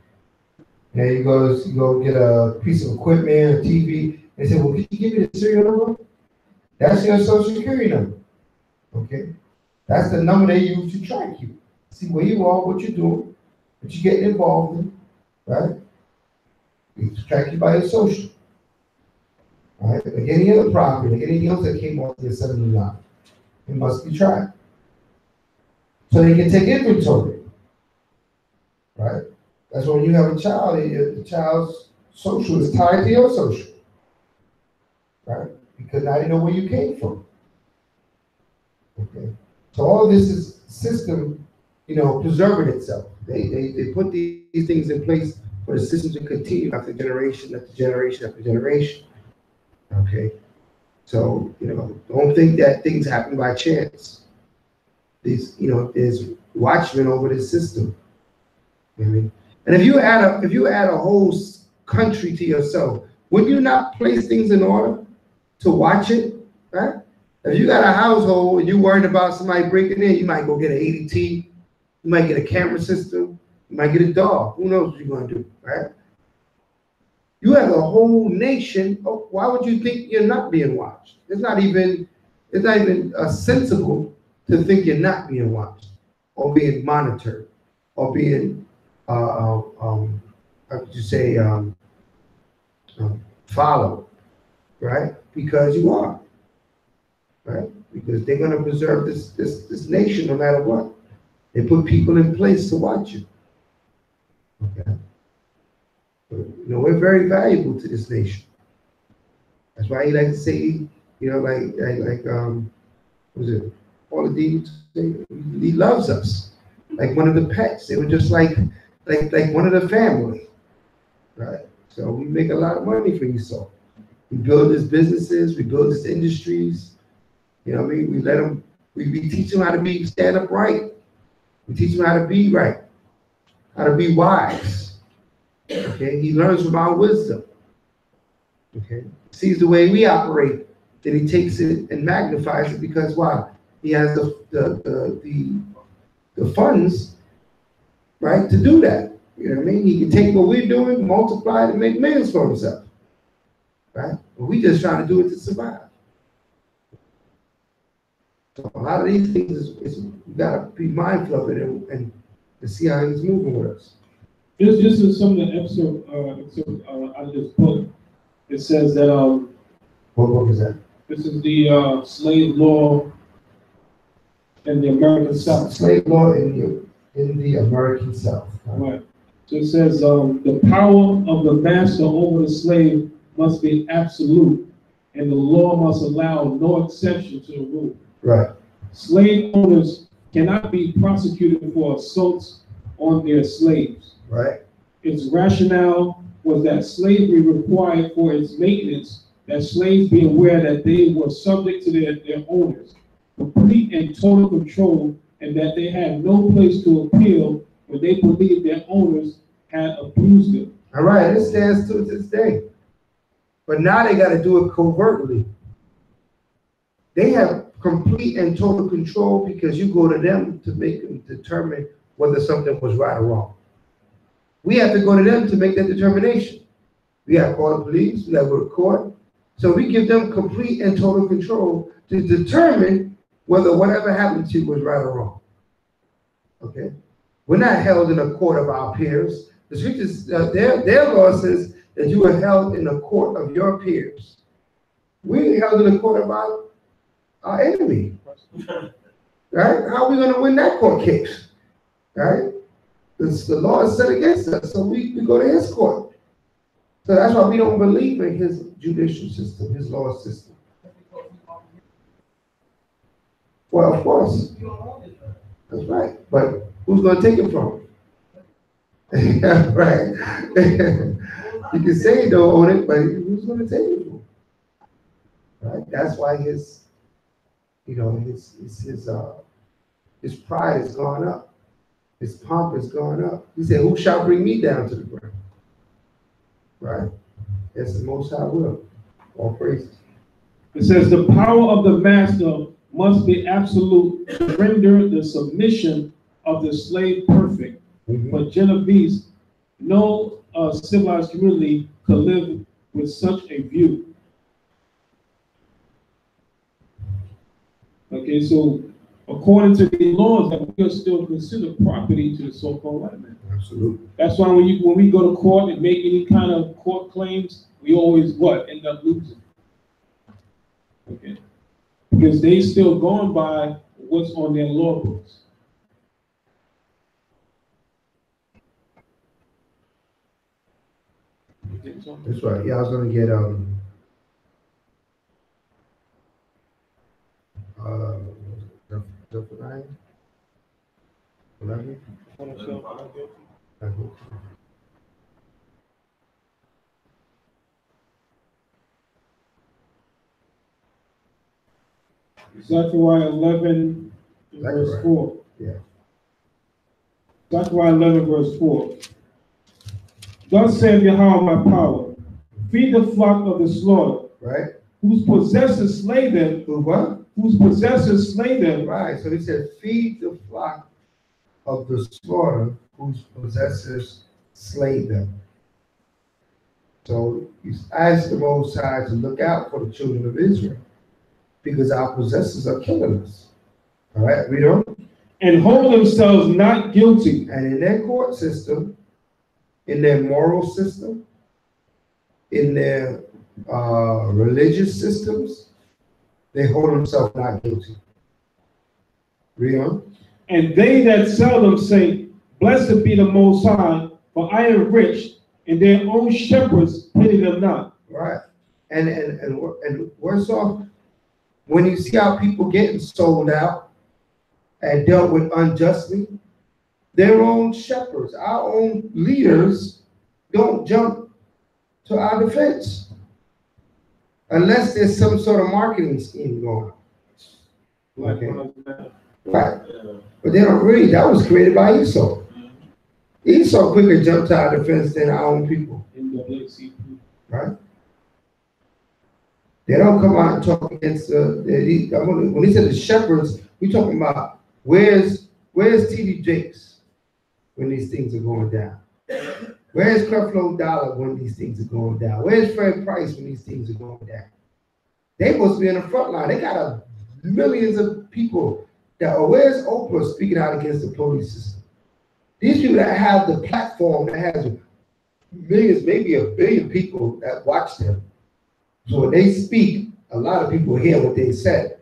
And you go get a piece of equipment, a TV. They say, well, can you give me the serial number? That's your social security number. Okay, that's the number they use to track you, see where you are, what you're doing, what you're getting involved in, right? They track you by your social. Right? Like any other property, like anything else that came off the assembly line, it must be tracked. So they can take inventory. Right? That's when you have a child, the child's social is tied to your social. Right? Because now you know where you came from. Okay. So all of this is system, preserving itself. They put these things in place for the system to continue after generation after generation after generation. Okay. So, don't think that things happen by chance. There's watchmen over this system. You know what I mean? And if you add a whole country to yourself, would you not place things in order to watch it? Right? If you got a household and you're worried about somebody breaking in, you might go get an ADT, you might get a camera system, you might get a dog. Who knows what you're going to do, right? You have a whole nation. Oh, why would you think you're not being watched? It's not even sensible to think you're not being watched or being monitored or being, how could you say, followed, right? Because you are. Right? Because they're going to preserve this nation no matter what. They put people in place to watch it. Okay. But, we're very valuable to this nation. That's why he likes to say, what was it? All the demons say he loves us. Like one of the pets. They were just like one of the family. Right? So we make a lot of money for Esau. We build his businesses, we build his industries. You know what I mean? We teach them how to stand up right. We teach them how to be right, how to be wise. Okay, he learns from our wisdom. Okay, sees the way we operate, then he takes it and magnifies it because why? He has the funds, right, to do that. You know what I mean? He can take what we're doing, multiply it, and make millions for himself. Right? But we just trying to do it to survive. So a lot of these things we gotta be mindful of it and see how he's moving with us. This is some of the episodes out of this book. It says that What book is that? this is the slave law in the American South. Slave law in the American South. Right. So it says the power of the master over the slave must be absolute, and the law must allow no exception to the rule. Right. Slave owners cannot be prosecuted for assaults on their slaves. Right. Its rationale was that slavery required for its maintenance that slaves be aware that they were subject to their owners, complete and total control, and that they had no place to appeal when they believed their owners had abused them. All right, it stands to this day. But now they got to do it covertly. They have complete and total control because you go to them to make them determine whether something was right or wrong. We have to go to them to make that determination. We have to call the police, we have to go to court. So we give them complete and total control to determine whether whatever happened to you was right or wrong. Okay? We're not held in a court of our peers. The scriptures, their law says that you are held in a court of your peers. We're held in a court of our enemy. Right? How are we going to win that court case? Right? The law is set against us, so we go to his court. So that's why we don't believe in his judicial system, his law system. Well, of course. That's right. But who's going to take it from him? Right. You can say you don't own it, but who's going to take it from him? Right. That's why his pride has gone up. His pomp has gone up. He said, "Who shall bring me down to the ground?" Right. That's the Most High will. All praises. It says the power of the master must be absolute to render the submission of the slave perfect. But Genovese, no civilized community could live with such a view. Okay, so according to the laws, that we are still considered property to the so-called white man. Absolutely. That's why when we go to court and make any kind of court claims, we always end up losing. Okay, because they still going by what's on their law books. That's right. Yeah, I was gonna get Zephaniah 11. Zechariah 11, verse 4. Yeah. Zechariah 11, verse 4. Thus saith Yahweh my power, feed the flock of the slaughter. Right. Whose possessors slay them. Who what? Whose possessors slay them. Right. So he said, feed the flock of the slaughter, whose possessors slay them. So he's asked the Most High to look out for the children of Israel, because our possessors are killing us. All right, read on. And hold themselves not guilty. And in their court system, in their moral system, in their religious systems, they hold themselves not guilty. Read on. And they that sell them say, blessed be the Most High, for I am rich, and their own shepherds pity them not. Right. And worse off, when you see how people getting sold out and dealt with unjustly, their own shepherds, our own leaders, don't jump to our defense unless there's some sort of marketing scheme going on. Okay. Right. But they don't really, that was created by Esau. Esau quicker jumped to our defense than our own people. Right? They don't come out and talk against when he said the shepherds, we talking about where's T.D. Jakes when these things are going down? Where's Creflo Dollar when these things are going down? Where's Fred Price when these things are going down? They supposed to be in the front line. They got millions of people where's Oprah speaking out against the police system? These people that have the platform that has millions, maybe 1 billion people that watch them, So when they speak, a lot of people hear what they said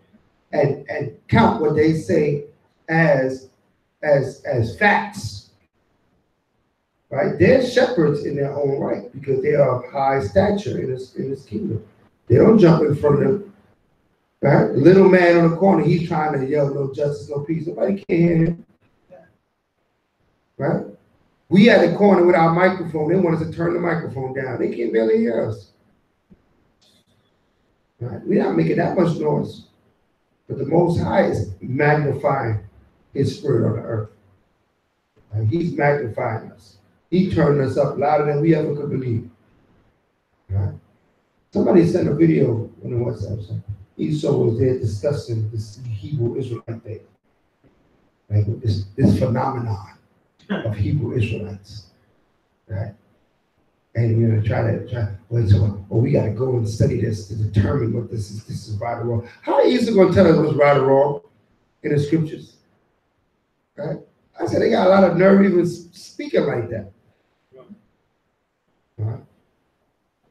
and count what they say as facts. Right? They're shepherds in their own right because they are of high stature in this kingdom. They don't jump in front of them. Right? The little man on the corner, he's trying to yell, no justice, no peace. Nobody can hear him. Right? We at the corner with our microphone, they want us to turn the microphone down. They can't barely hear us. Right? We're not making that much noise. But the Most High is magnifying his spirit on the earth. Right? He's magnifying us. He turned us up louder than we ever could believe. Right? Somebody sent a video on the WhatsApp. Esau was there discussing this Hebrew Israelite thing. Like this phenomenon of Hebrew Israelites. Right? And you're gonna try we gotta go and study this to determine what this is right or wrong. How are you gonna tell us what's right or wrong in the scriptures? Right? I said they got a lot of nerve even speaking like that. Right?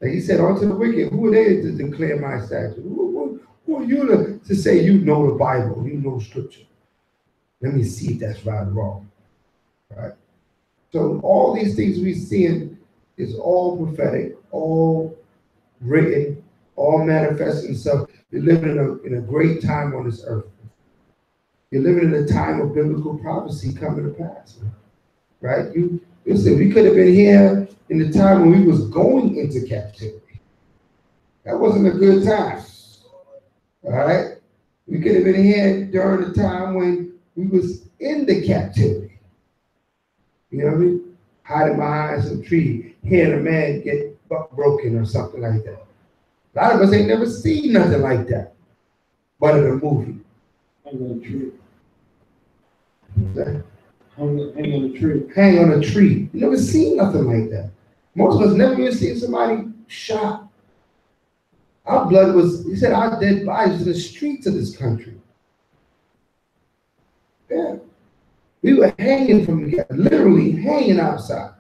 Like he said, unto the wicked, who are they to declare my statute? Who are you to say you know the Bible, you know scripture? Let me see if that's right or wrong. Right? So all these things we see is all prophetic, all written, all manifesting itself. You're living in a great time on this earth. You're living in a time of biblical prophecy coming to pass. Right? Listen, we could have been here in the time when we was going into captivity. That wasn't a good time. All right? We could have been here during the time when we was in the captivity. You know what I mean? Hiding behind some tree, hearing a man get broken or something like that. A lot of us ain't never seen nothing like that, but in a movie. Hang on a tree. Okay? Hang on a tree. Hang on a tree. You never seen nothing like that. Most of us never even seen somebody shot. Our blood was, he said, our dead bodies in the streets of this country. Yeah. We were hanging from together, literally hanging outside.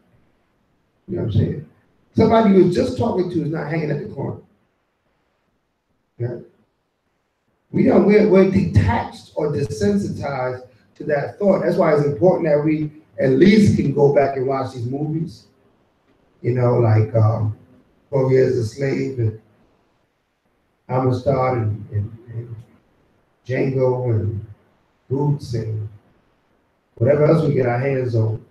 You know what I'm saying? Somebody you was just talking to is not hanging at the corner. Yeah. We're detached or desensitized to that thought. That's why it's important that we at least can go back and watch these movies. You know, like 12 Years a Slave and Amistad and Django and Roots and whatever else we get our hands on.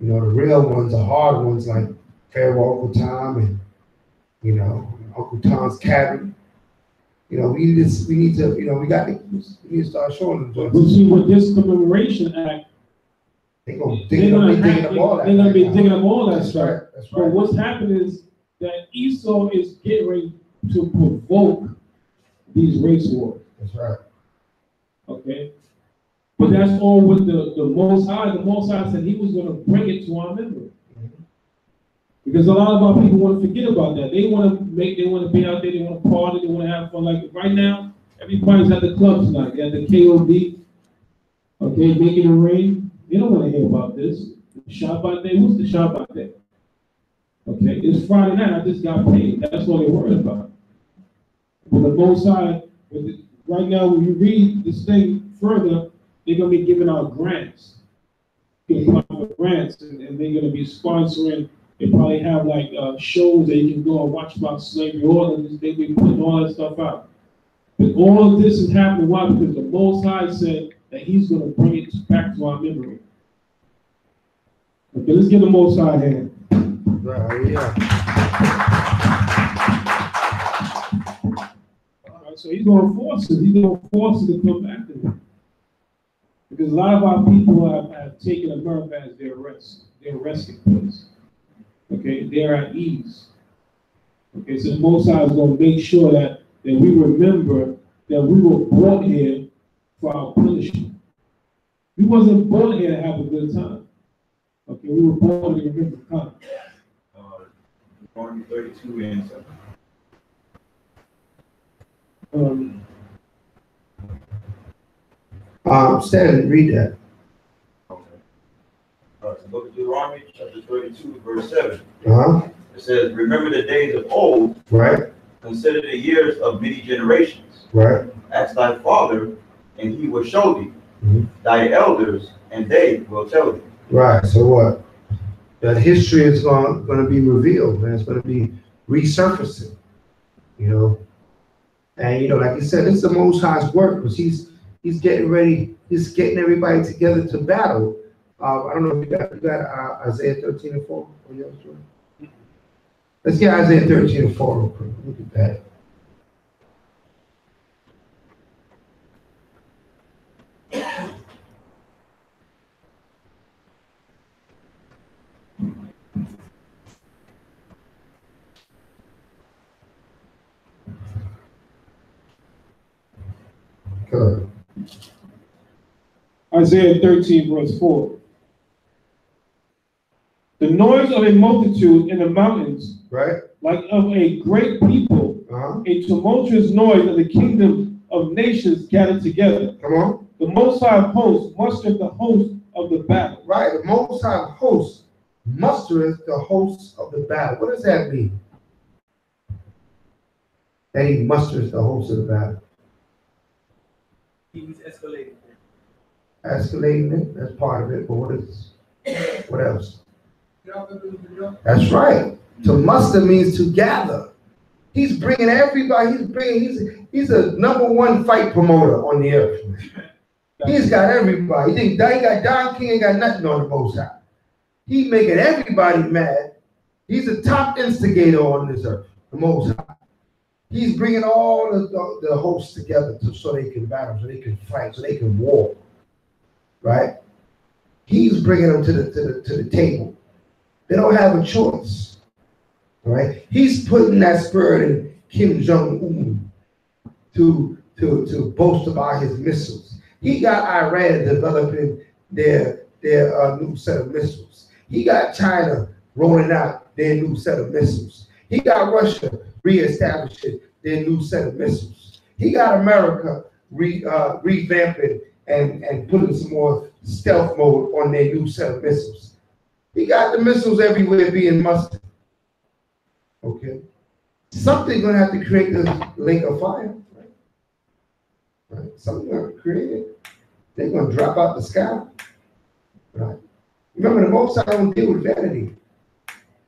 You know, the real ones, the hard ones like Farewell Uncle Tom and, you know, Uncle Tom's Cabin. You know, we need to, you know, we need to start showing them. But see, with this commemoration act, they're gonna be digging up all that. They're gonna be digging up all that stuff. Right, that's right. But what's happening is that Esau is getting ready to provoke these race wars. That's right. Okay? But that's all with the Most High. The Most High said he was going to bring it to our memory. Because a lot of our people want to forget about that. They want to be out there, they want to party, they want to have fun. Like right now, everybody's at the club tonight. They're at the KOD, okay, making it rain. They don't want to hear about this. Shabbat day, what's the Shabbat day? Okay, it's Friday night, I just got paid. That's all they're worried about. But the Most High, right now, when you read this thing further, they're going to be giving out grants. Grants, and they're going to be sponsoring. They probably have like shows that you can go and watch about slavery. All of this, they'll be putting all that stuff out. But all of this is happening. Why? Because the Most High said that he's going to bring it back to our memory. Okay, let's give the Most High a hand. Yeah. All right, so he's going to force it. He's going to force it to come back to him. Because a lot of our people have taken America as their resting place. Okay, they're at ease. Okay, so the Most High is going to make sure that we remember that we were brought here for our punishment. We wasn't born here to have a good time. Okay, we were born to remember time. Born 32 and 7. Stand and read that. okay. All right, so book of Deuteronomy, chapter 32, verse 7. Uh-huh. It says, remember the days of old, Right. consider the years of many generations. Right. Ask thy father, and he will show thee. Mhm. Thy elders, and they will tell thee. Right. So what? That history is going to be revealed, man. It's going to be resurfacing, you know. And you know, like you said, it's the Most High's work because he's getting ready. He's getting everybody together to battle. I don't know if you got Isaiah 13:4 on your screen. Let's get Isaiah 13:4 real quick. Look at that. Good. Isaiah 13, verse 4. The noise of a multitude in the mountains, Right? like of a great people, Uh-huh. a tumultuous noise of the kingdom of nations gathered together. Come on. The Most High host mustereth the host of the battle. Right. The Most High host mustereth the hosts of the battle. What does that mean? That he musters the hosts of the battle. He's escalating. Escalating it, that's part of it, but what else? That's right. To muster means to gather. He's bringing everybody, he's a #1 fight promoter on the earth. He's got everybody. He got Don King, ain't got nothing on the Most High. He making everybody mad. He's a top instigator on this earth, the Most High. He's bringing all the hosts together so they can battle, so they can fight, so they can war. Right? He's bringing them to the table. They don't have a choice. Right? He's putting that spirit in Kim Jong-un to boast about his missiles. He got Iran developing their new set of missiles. He got China rolling out their new set of missiles. He got Russia reestablishing their new set of missiles. He got America revamping and putting some more stealth mode on their new set of missiles. He got the missiles everywhere being mustered. Okay. Something's gonna have to create this lake of fire, right? Right? Something's gonna create it. They're gonna drop out the sky. Right? Remember, the Most High don't deal with vanity.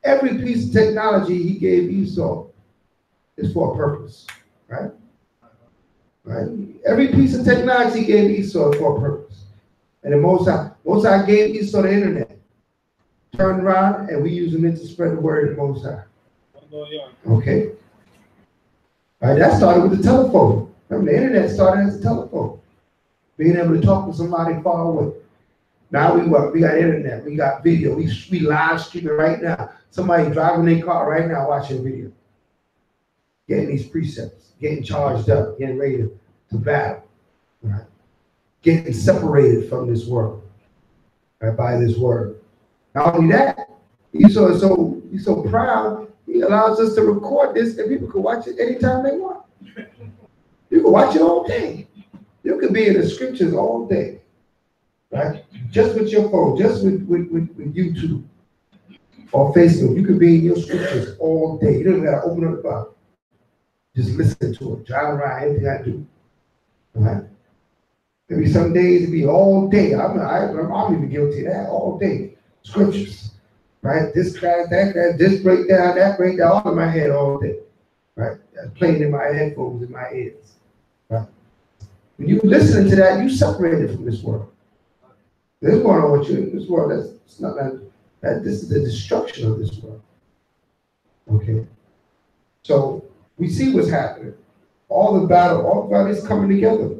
Every piece of technology he gave Esau is for a purpose, right? Right? Every piece of technology he gave Esau is for a purpose. And the Most High gave Esau the internet. Turned around and we using it to spread the word of the Most High. Okay. All right, that started with the telephone. Remember, the internet started as a telephone. Being able to talk to somebody far away. Now we got internet, we got video, we live streaming right now. Somebody driving their car right now watching video. Getting these precepts, getting charged up, getting ready to battle. Right? Getting separated from this world. Right, by this word. Not only that, he's so proud, he allows us to record this and people can watch it anytime they want. You can watch it all day. You can be in the scriptures all day. Right? Just with your phone, just with YouTube or Facebook. You can be in your scriptures all day. You don't gotta open up the Bible. Just listen to it. Drive around, anything I do. Right? Maybe some days it'd be all day. I'm even guilty of that all day. Scriptures. Right? This class, that class, this breakdown, that breakdown, all in my head all day. Right? Playing in my headphones, in my ears. Right? When you listen to that, you separated from this world. This world, this world, it's not that this is the destruction of this world. Okay. So we see what's happening. All the battle is coming together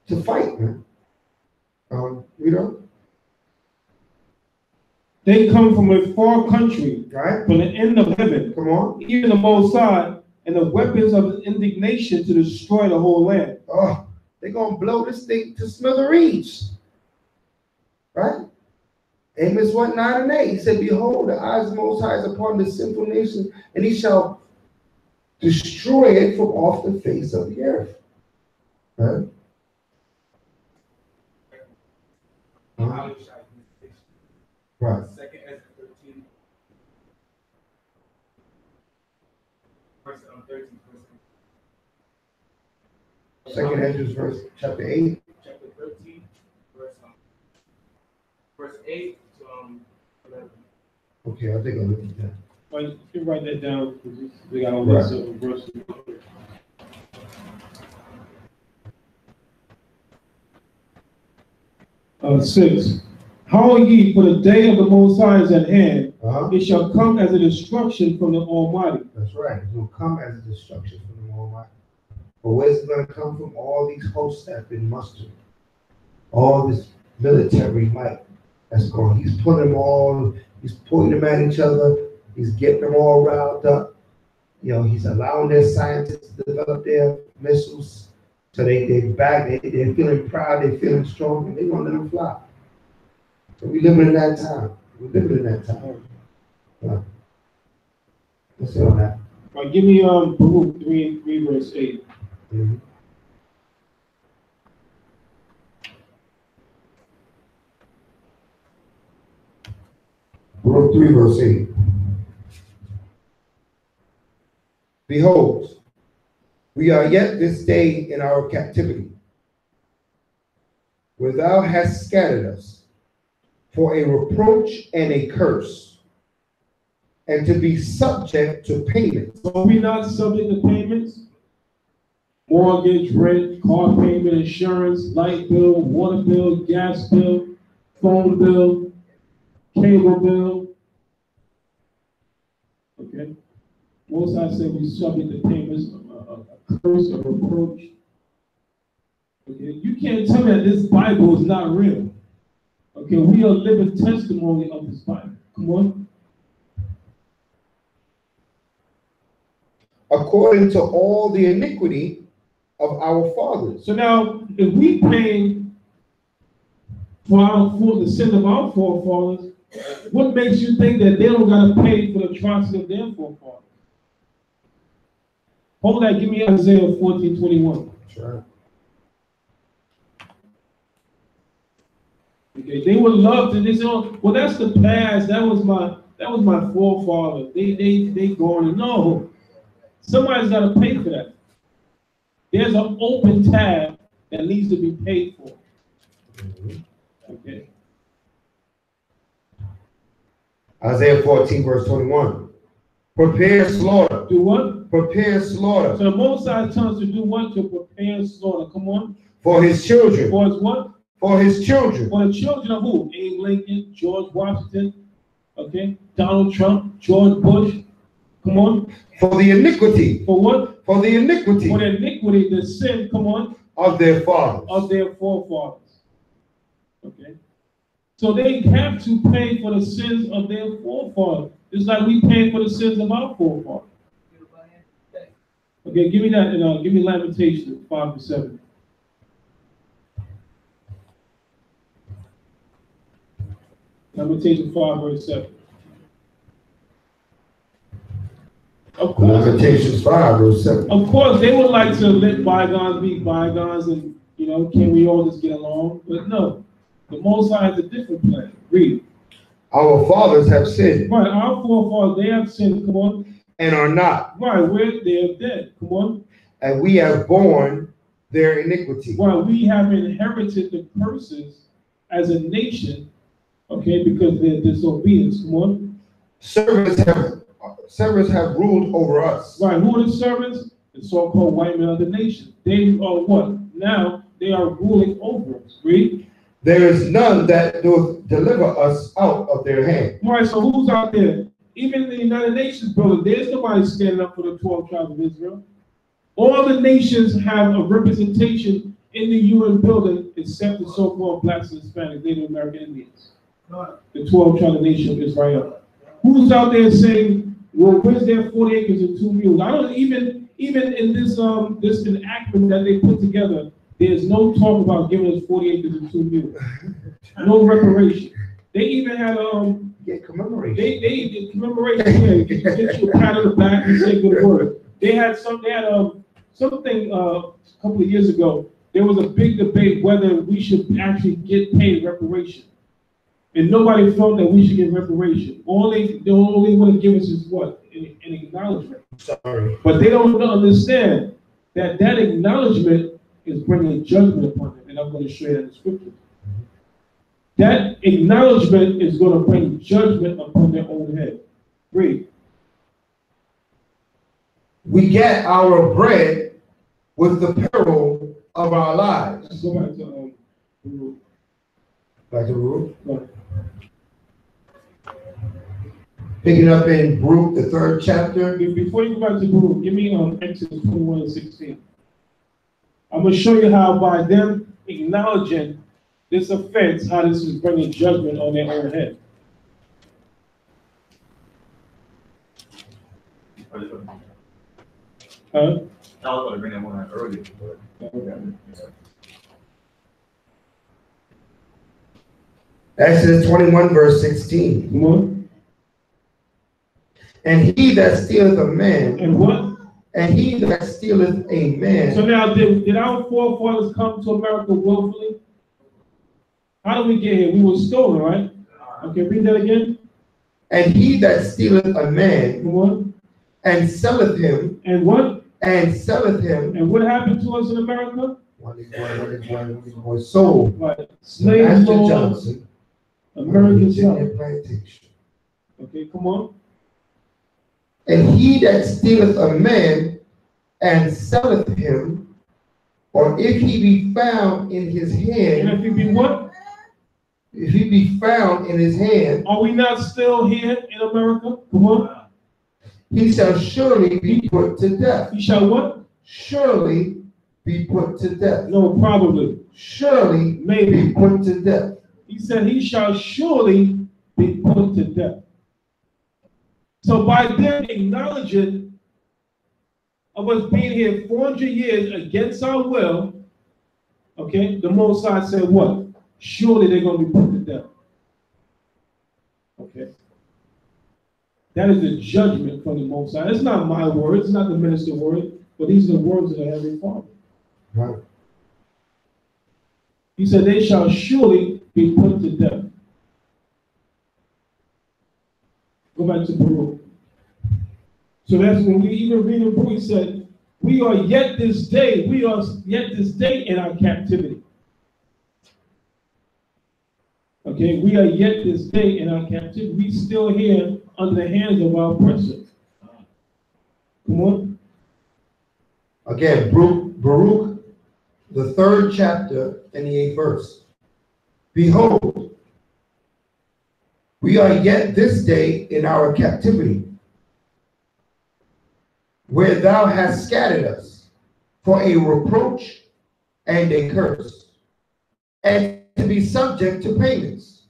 to fight, man. You know? They come from a far country, Right? from the end of heaven. Come on. Even the Most High, and the weapons of his indignation to destroy the whole land. Oh, they're gonna blow this thing to smithereens. Right? Amos 1:9-8. He said, behold, the eyes of the Most High is upon the sinful nation, and he shall destroy it from off the face of the earth. Right? Right. Second Ezra 13. Verse 13. Second Ezra, chapter 8. Chapter 13, verse 8 to 11. Okay, I think I'll look at that. Well, you can write that down because we got all Right. this verses. 6. How ye, for the day of the Most High is at hand, it shall come as a destruction from the Almighty. That's right. It will come as a destruction from the Almighty. But where's it going to come from? All these hosts that have been mustered. All this military might that's going. He's putting them all, he's pointing them at each other. He's getting them all riled up. You know, he's allowing their scientists to develop their missiles. So they're feeling proud, they're feeling strong, and they're going to let them fly. So we're living in that time. We're living in that time. Yeah. Let's see on that. All right, give me Baruch 3 verse 8. Mm-hmm. Baruch 3 verse 8. Behold, we are yet this day in our captivity, where thou hast scattered us, for a reproach and a curse, and to be subject to payments. So are we not subject to payments? Mortgage, rent, car payment, insurance, light bill, water bill, gas bill, phone bill, cable bill. Okay. Most I say we subject to payments, a curse, a reproach. Okay. You can't tell me that this Bible is not real. Okay. We are living testimony of this Bible. Come on. According to all the iniquity of our fathers. So now, if we pay for the sin of our forefathers, what makes you think that they don't got to pay for the atrocity of their forefathers? Hold that, give me Isaiah 14:21. Sure. Okay, they would love to. They say, "Oh, well, that's the past. That was my forefather. They gone." No, somebody's got to pay for that. There's an open tab that needs to be paid for. Okay. Isaiah 14 verse 21. Prepare slaughter. Do what? Prepare slaughter. So the Most High tells us to do what? To prepare slaughter. Come on. For his children. For his what? For his children. For the children of who? Abe Lincoln, George Washington, okay, Donald Trump, George Bush. Come on. For the iniquity. For what? For the iniquity. For the iniquity, the sin, come on. Of their fathers. Of their forefathers. Okay. So they have to pay for the sins of their forefathers. It's like we pay for the sins of our forefathers. Okay, give me that and give me Lamentations 5-7. Lamentations 5 verse 7. Of course, Lamentations 5 verse 7. Of course, they would like to let bygones be bygones and, can we all just get along? But no, the Most High has a different plan. Read. Our fathers have sinned. Right, our forefathers, they have sinned, come on. And are not. Right, they're dead, come on. And we have borne their iniquity. Right, we have inherited the curses as a nation, okay, because of their disobedience, come on. Servants have ruled over us. Right, who are the servants? The so-called white men of the nation. They are what? Now they are ruling over us. Read. There is none that doth deliver us out of their hand. Right, so who's out there? Even in the United Nations building, there's nobody standing up for the 12 tribes of Israel. All the nations have a representation in the UN building except the so-called blacks and Hispanics, Native American Indians. The 12 tribes of the nation of Israel. Who's out there saying, well, where's their 40 acres and 2 mules? I don't even in this enactment that they put together, there's no talk about giving us 40 acres and 2 mules. No reparation. They even had commemoration. They did commemoration. Yeah, get you a pat on the back and say good word. They had something a couple of years ago. There was a big debate whether we should actually get paid reparation. And nobody felt that we should get reparation. All they want to give us is what? An acknowledgement. Sorry. But they don't understand that acknowledgement is bringing judgment upon them. And I'm going to show you that in scripture. That acknowledgement is going to bring judgment upon their own head. Read. We get our bread with the peril of our lives. Let's go back to Baruch. Back to Baruch. Right. Picking up in Baruch, the 3rd chapter. Before you go back to Baruch, give me Exodus 21 and 16. I'm going to show you how by them acknowledging this offense, how this is bringing judgment on their own head. I was going to bring that one out earlier. Exodus 21, verse 16. Come on. And he that stealeth a man. And what? And he that stealeth a man. So now, did our forefathers come to America willfully? How did we get here? We were stolen, right? Okay, read that again. And he that stealeth a man. Come on. And selleth him. And what? And selleth him. And what happened to us in America? Was sold. Right. Slave law. Johnson. American South. Plantation. Okay, come on. And he that stealeth a man and selleth him, or if he be found in his hand. And if he be what? If he be found in his hand. Are we not still here in America? Come on. He shall surely be put to death. He shall what? Surely be put to death. No, probably. Surely maybe be put to death. He said he shall surely be put to death. So by them acknowledging of us being here 400 years against our will, okay, the Most High said what? Surely they're going to be put to death. Okay. That is the judgment from the Most High. It's not my words, it's not the minister's word, but these are the words of the Heavenly Father. Right. He said they shall surely be put to death. Go back to Baruch. So that's when we even read in Baruch, he said, we are yet this day in our captivity. Okay, we are yet this day in our captivity. We still here under the hands of our oppressor. Come on. Again, Baruch, the 3rd chapter and the 8th verse. Behold, we are yet this day in our captivity, where thou hast scattered us for a reproach and a curse, and to be subject to payments,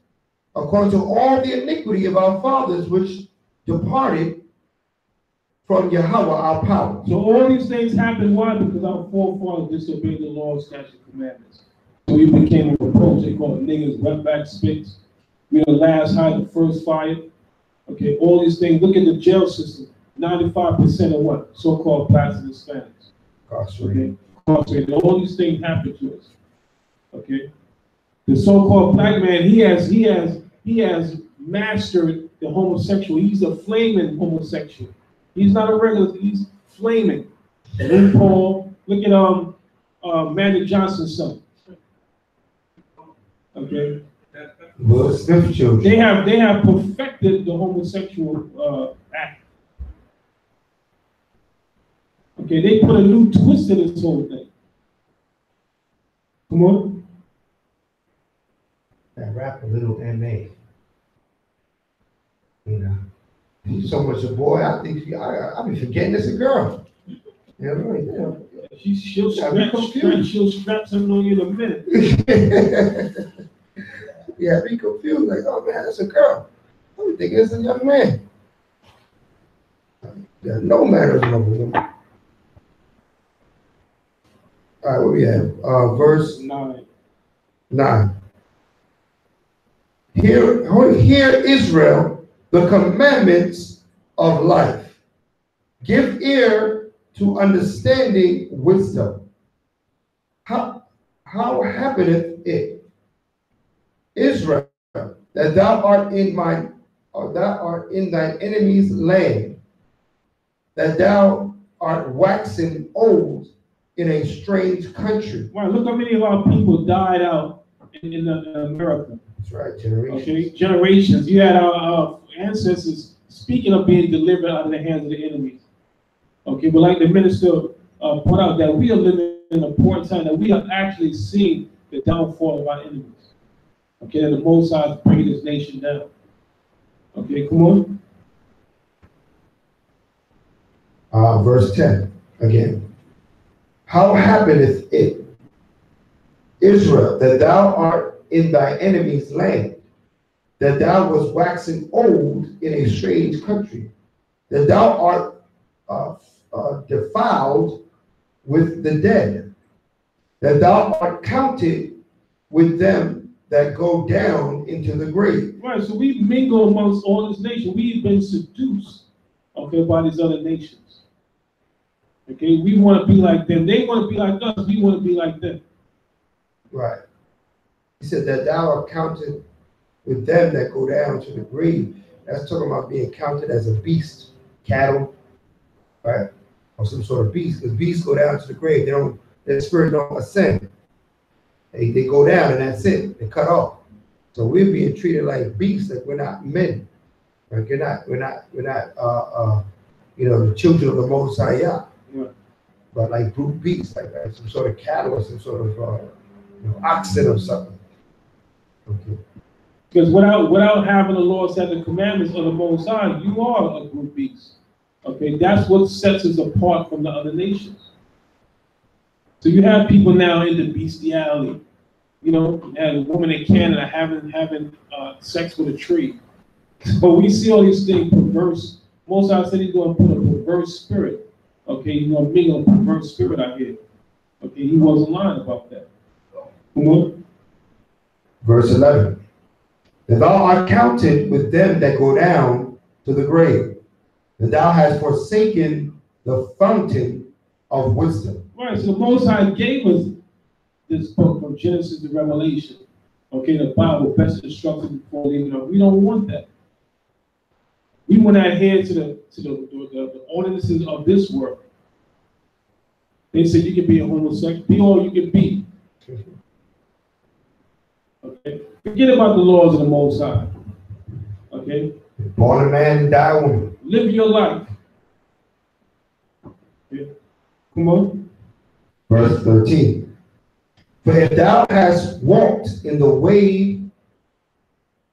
according to all the iniquity of our fathers which departed from Yahweh our power. So all these things happened, why? Because our forefathers disobeyed the law, statutes, and commandments. So we became a reproach. They called niggas, wetback, spits. We the last hide, the first fire. Okay, all these things. Look at the jail system. 95% of what? So-called blacks and Hispanics. Okay, incarcerated. All these things happen to us. Okay, the so-called black man, he has mastered the homosexual. He's a flaming homosexual. He's not a regular. He's flaming. Lynn Paul. Look at Manny Johnson's son. Okay. Will Smith children. They have perfected the homosexual act. Okay, they put a new twist in this whole thing. Come on. That rapper, Little M.A. You know, he's so much a boy. I think I be forgetting it's a girl. You know, She'll strap something on you in a minute. Yeah, be confused. Like, oh man, that's a girl. I think it's a young man. Yeah, no manners of a woman. All right, what we have? Verse 9. Hear Israel, the commandments of life. Give ear to understanding wisdom. How happeneth it, Israel, that thou art in thine enemy's land, that thou art waxen old in a strange country. Right, look how many of our people died out in America. That's right, generations. Okay, generations. You had our ancestors speaking of being delivered out of the hands of the enemies. Okay, but like the minister put out, that we are living in an important time, that we are actually seeing the downfall of our enemies. Okay, that the Most High is bringing this nation down. Okay, come on. Verse 10 again. How happeneth it, Israel, that thou art in thy enemy's land, that thou was waxing old in a strange country, that thou art defiled with the dead, that thou art counted with them that go down into the grave. Right, so we mingle amongst all this nation. We've been seduced, okay, by these other nations. Okay, we want to be like them. They want to be like us. We want to be like them. Right. He said that thou art counted with them that go down to the grave. That's talking about being counted as a beast, cattle, right? Or some sort of beast. Because beasts go down to the grave. Their spirit don't ascend. They go down and that's it. They're cut off. So we're being treated like beasts, like we're not men. Like we're not the children of the Most High Yah. Right. But like brute beasts, like some sort of cattle or some sort of oxen or something. Okay. Because without having the laws and the commandments of the Most High, you are a brute beast. Okay, that's what sets us apart from the other nations. So you have people now into bestiality. You know, you had a woman in Canada having sex with a tree. But we see all these things perverse. Most High said he's going to put a perverse spirit. Okay, he's going to bring a perverse spirit out here. Okay, he wasn't lying about that. Come on. Verse 11. And thou art counted with them that go down to the grave, and thou hast forsaken the fountain of wisdom. Right, so the Most High gave us this book from Genesis to Revelation. Okay, the Bible, best instructions before leaving up. We don't want that. We want to adhere to the ordinances of this world. They said you can be a homosexual, be all you can be. Okay, forget about the laws of the Most High. Okay, Born a man and die a woman. live your life. Okay. Come on. Verse 13. For if thou hast walked in the way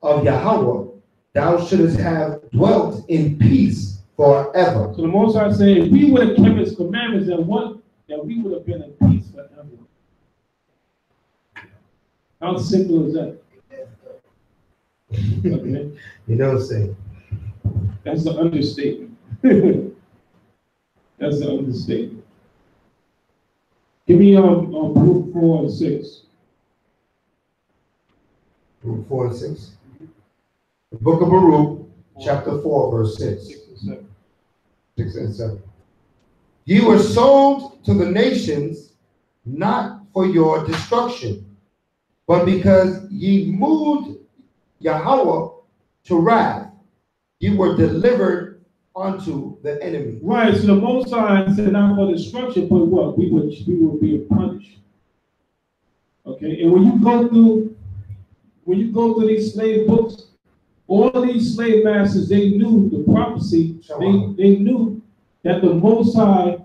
of Yahweh, thou shouldest have dwelt in peace forever. So the Most High said, if we would have kept His commandments, then we would have been in peace forever. How simple is that? Okay. You know what I'm saying? That's the understatement. That's the understatement. Give me Luke 4 and 6. Luke 4 and 6. The book of Baruch, chapter 4, verse 6. 6 and 7. 6 and 7. Ye were sold to the nations, not for your destruction, but because ye moved Yahweh to wrath, ye were delivered unto the enemy. Right, so the Most High said not for destruction, but what? We will be punished. Okay, and when you go through these slave books, all of these slave masters, they knew the prophecy. They knew that the Most High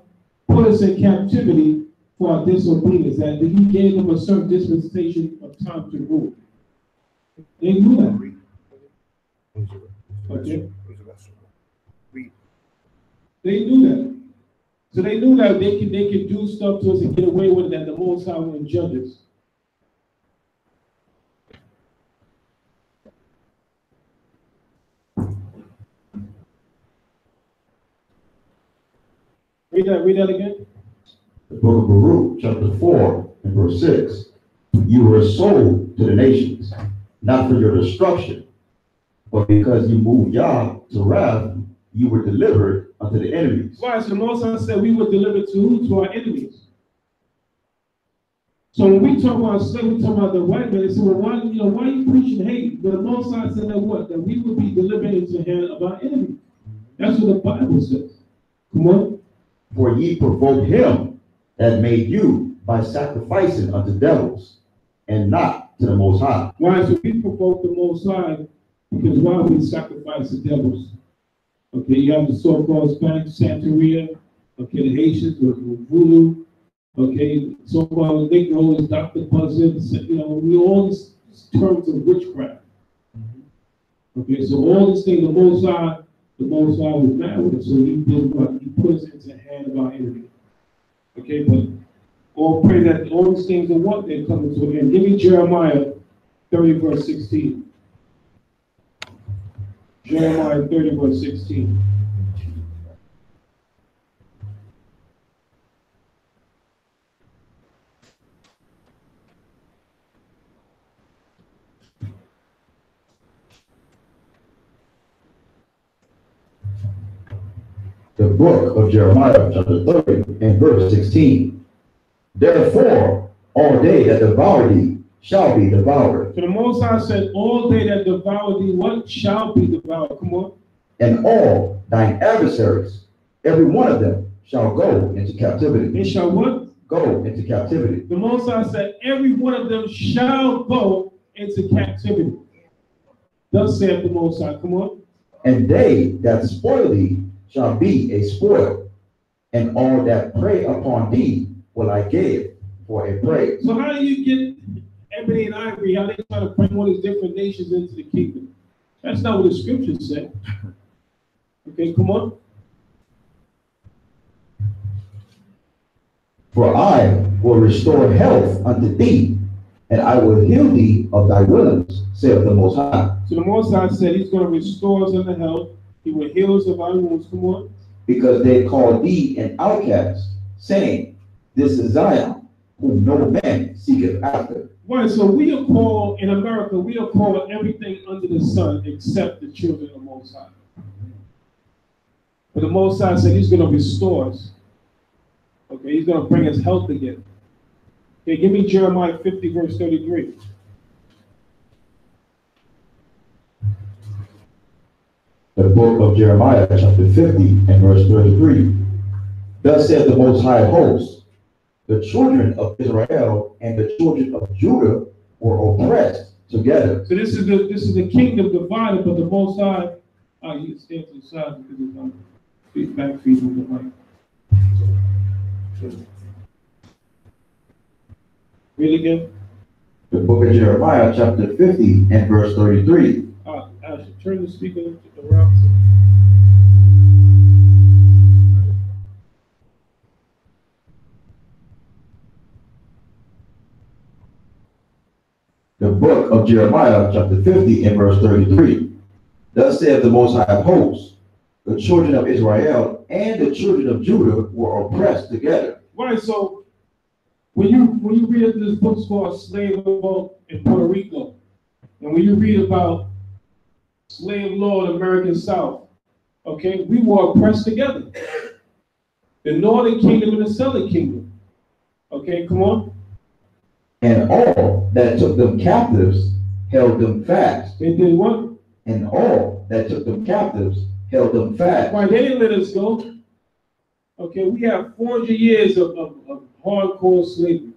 put us in captivity for our disobedience, that He gave them a certain dispensation of time to rule. They knew that. Okay. They knew that. So they knew that they could do stuff to us and get away with it, and the Most High would judge us. Read that again. The book of Baruch, chapter 4, and verse 6. You were sold to the nations, not for your destruction, but because you moved Yah to wrath, you were delivered unto the enemies. Right, so the Most High said we were delivered to who? To our enemies. So when we talk about slave, we talk about the white man. They say, well, why are you preaching hate? But the Most High said that what? That we would be delivered into the hand of our enemies. That's what the Bible says. Come on. For ye provoked him that made you by sacrificing unto devils, and not to the Most High. Why? So we provoke the Most High because why we sacrifice the devils? Okay, you have the so-called Spanish Santeria, okay, the Haitians with voodoo, okay, so-called Negroes, Dr. Buzzard, you know, we all these terms of witchcraft. Okay, so all these things, the Most High was mad with us, so he did what? He put us into the hand of our enemy. Okay, but all pray that all these things are what they're coming to an end. Give me Jeremiah 30, verse 16. Jeremiah 30, verse 16. The book of Jeremiah, chapter 30, and verse 16. Therefore, all they that devour thee shall be devoured. So the Most High said, all they that devour thee, what shall be devoured? Come on. And all thine adversaries, every one of them, shall go into captivity. They shall what? Go into captivity. The Most High said, every one of them shall go into captivity. Thus saith the Most High. Come on. And they that spoil thee shall be a spoil, and all that prey upon thee will I give for a prey. So how do you get ebony and ivory? How they try to bring all these different nations into the kingdom? That's not what the scriptures say. Okay, come on. For I will restore health unto thee, and I will heal thee of thy wounds, saith the Most High. So the Most High said he's going to restore us unto health. He will heal us of our wounds. Come on. Because they call thee an outcast, saying, This is Zion, whom no man seeketh after. Right, so we are called, in America, we are called everything under the sun except the children of the Most High. But the Most High said he's going to restore us. Okay, he's going to bring us health again. Okay, give me Jeremiah 50, verse 33. The book of Jeremiah, chapter 50, and verse 33. Thus saith the Most High host, the children of Israel and the children of Judah were oppressed together. So this is the kingdom divided, but the Most High, he stands to the side because he's on his back feet on the mic. Read again. The book of Jeremiah, chapter 50, and verse 33. I should turn the speaker around. The book of Jeremiah, chapter 50, and verse 33. Thus saith the Most High of hosts, the children of Israel and the children of Judah were oppressed together. Right, so when you read this book called Slave Law in Puerto Rico, and when you read about slave law in the American South, okay, we were oppressed together. The Northern Kingdom and the Southern Kingdom. Okay, come on. And all that took them captives held them fast. They did what? And all that took them captives held them fast. Right, they didn't let us go. Okay, we have 400 years of hardcore slavery.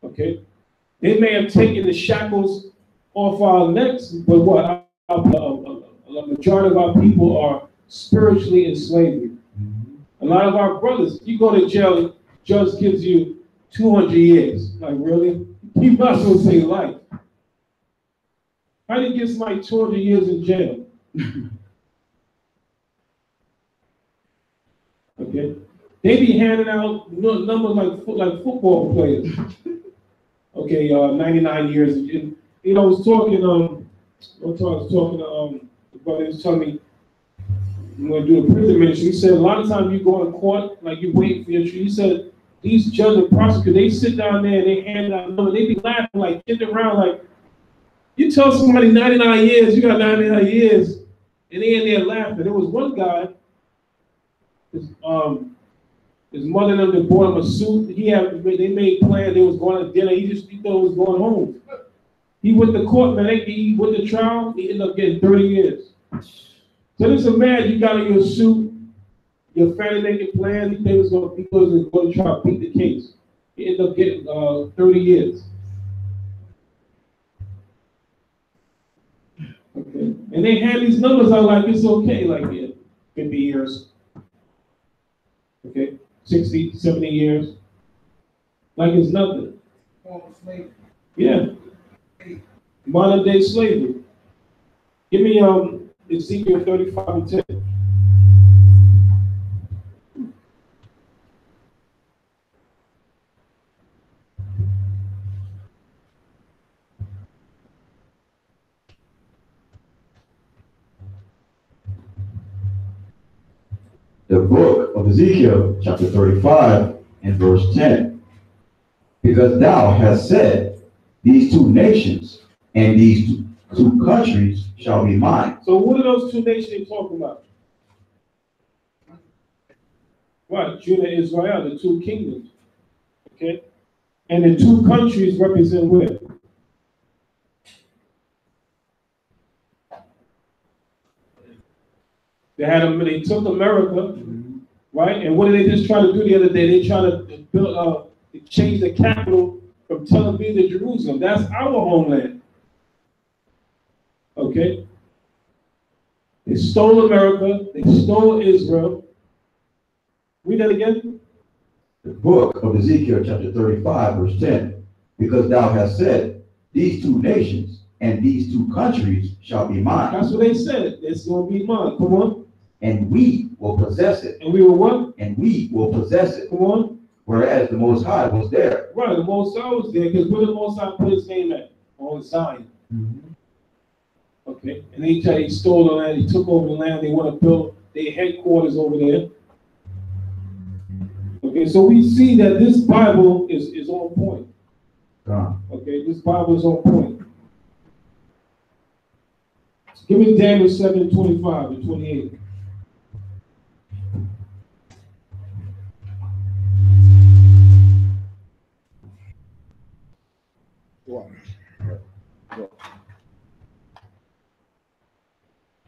Okay, they may have taken the shackles off our necks, but what? A majority of our people are spiritually in slavery. A lot of our brothers, you go to jail, judge gives you 200 years. Like, really? You might as well say life. How do you get somebody 200 years in jail? Okay, they be handing out numbers like football players. Okay, 99 years. You know, I was talking to the brother. He was telling me when I do the prison ministry. He said a lot of times you go in court, like you wait for your trial. He said these judges and prosecutors, they sit down there and they hand out numbers. They be laughing, like getting around, like you tell somebody 99 years, you got 99 years, and they in there laughing. There was one guy. His mother and them, they bought him a suit. They made plans. They was going to dinner. He thought he was going home. He went to court, man. He went to trial. He ended up getting 30 years. So this is a man, you got in your suit, Your family making plans, he was going to try to beat the case. He ended up getting 30 years. Okay. And they hand these numbers out like it's okay, like, yeah, 50 years. Okay, 60, 70 years. Like it's nothing. Yeah. Modern day slavery. Give me Ezekiel 35:10. The book of Ezekiel, chapter 35, and verse 10. Because thou hast said, these two nations and these two countries shall be mine. So what are those two nations they talking about? Right, Judah and Israel, the two kingdoms. Okay? And the two countries represent where? They took America, right? And what did they just try to do the other day? They tried to build, change the capital from Tel Aviv to Jerusalem. That's our homeland. Okay? They stole America. They stole Israel. Read that again. The book of Ezekiel, chapter 35, verse 10. Because thou hast said, these two nations and these two countries shall be mine. That's what they said. It's going to be mine. Come on. And we will possess it. And we will what? And we will possess it. Come on. Whereas the Most High was there. Right, the Most High was there, because where did the Most High put his name at? On Zion. Okay, and they stole the land, they took over the land, they want to build their headquarters over there. Okay, so we see that this Bible is on point. Okay, this Bible is on point. Give me Daniel 7:25 and 28.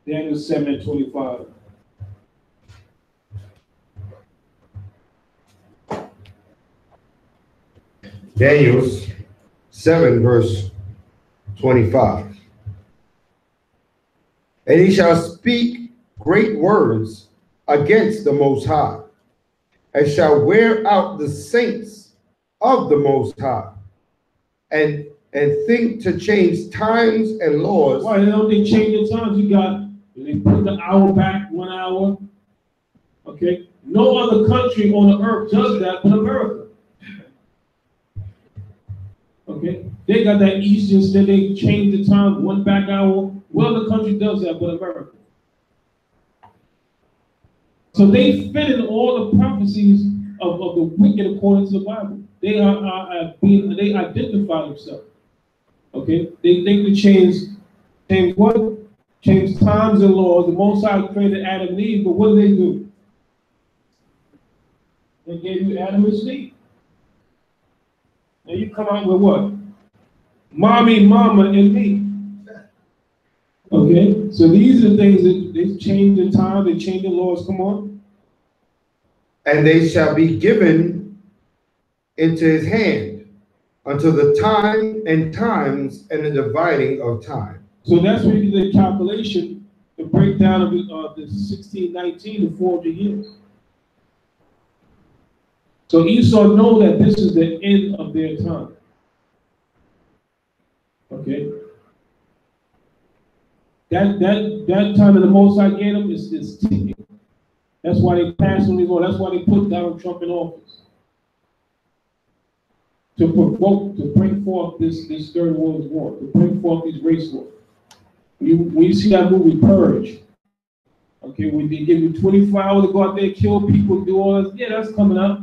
Daniel 7:25. Daniel 7, verse 25. And he shall speak great words against the Most High, and shall wear out the saints of the Most High, and think to change times and laws. Why don't they change the times? They put the hour back 1 hour. Okay, no other country on the earth does that but America. Okay, they got that Eastern Standard. They change the time 1 back hour. What other country does that but America? So they fit in all the prophecies of the wicked according to the Bible. They they identify themselves. Okay, they think to change what? Change times and laws. The Most High created Adam and Eve, but what do? They gave you Adam and Eve. And you come out with what? Mommy, mama, and me. Okay, so these are things that they change the time, they change the laws. Come on. And they shall be given into his hand until the time and times and the dividing of time. So that's where you do the calculation, the breakdown of the 1619 to 400 years. So Esau know that this is the end of their time. Okay. That time that the Most High gave them is ticking. That's why they passed on these laws. That's why they put Donald Trump in office. To provoke, to bring forth this third world war, to bring forth these race wars. When you see that movie Purge, okay, when they give you 24 hours to go out there, kill people, do all this, yeah, that's coming up.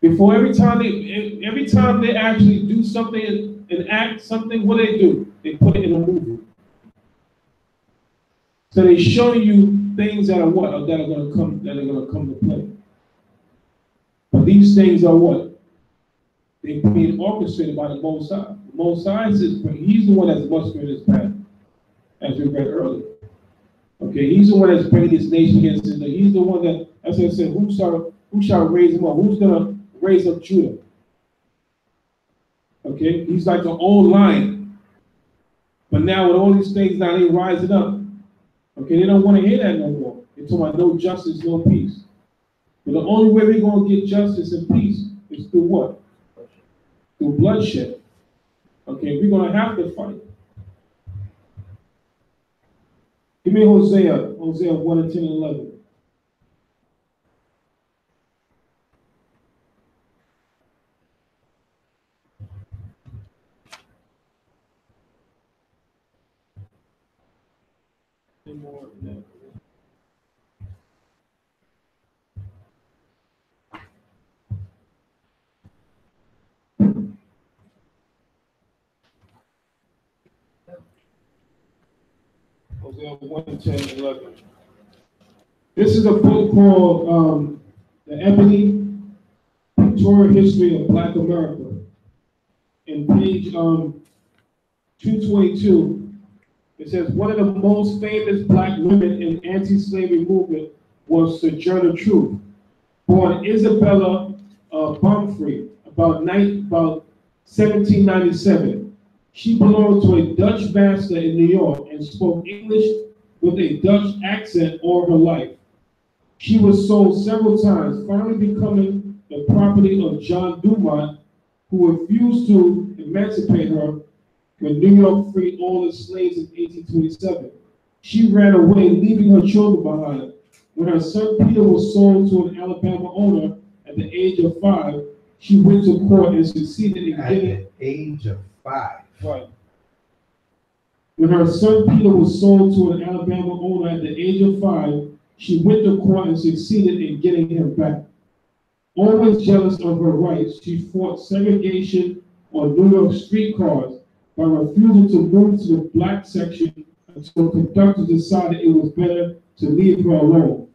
Before every time they actually do something and act something, what do? They put it in a movie. So they show you things that are what? That are gonna come to play. But these things are what? They're being orchestrated by the Most High. The Most High says he's the one that's mustering his path, as we read earlier. Okay, he's the one that's bringing this nation against Israel. He's the one that, as I said, who shall raise him up? Who's gonna raise up Judah? Okay, he's like an old lion. But now with all these things now, they rising up. Okay, they don't want to hear that no more. They're talking about no justice, no peace. But the only way we're going to get justice and peace is through what? Through bloodshed. Okay, we're going to have to fight. Give me Hosea 1 and 10 and 11. More than that. Hosea 1, 10, 11. This is a book called The Ebony Pictorial History of Black America. In page 222, it says, one of the most famous black women in anti-slavery movement was Sojourner Truth, born Isabella Baumfree, about 1797. She belonged to a Dutch master in New York and spoke English with a Dutch accent all her life. She was sold several times, finally becoming the property of John Dumont, who refused to emancipate her when New York freed all its slaves in 1827. She ran away, leaving her children behind. When her son Peter was sold to an Alabama owner at the age of 5, she went to court and succeeded in getting... At the age of 5. Right. When her son Peter was sold to an Alabama owner at the age of 5, she went to court and succeeded in getting him back. Always jealous of her rights, she fought segregation on New York streetcars by refusing to move to the black section until conductors decided it was better to leave her alone.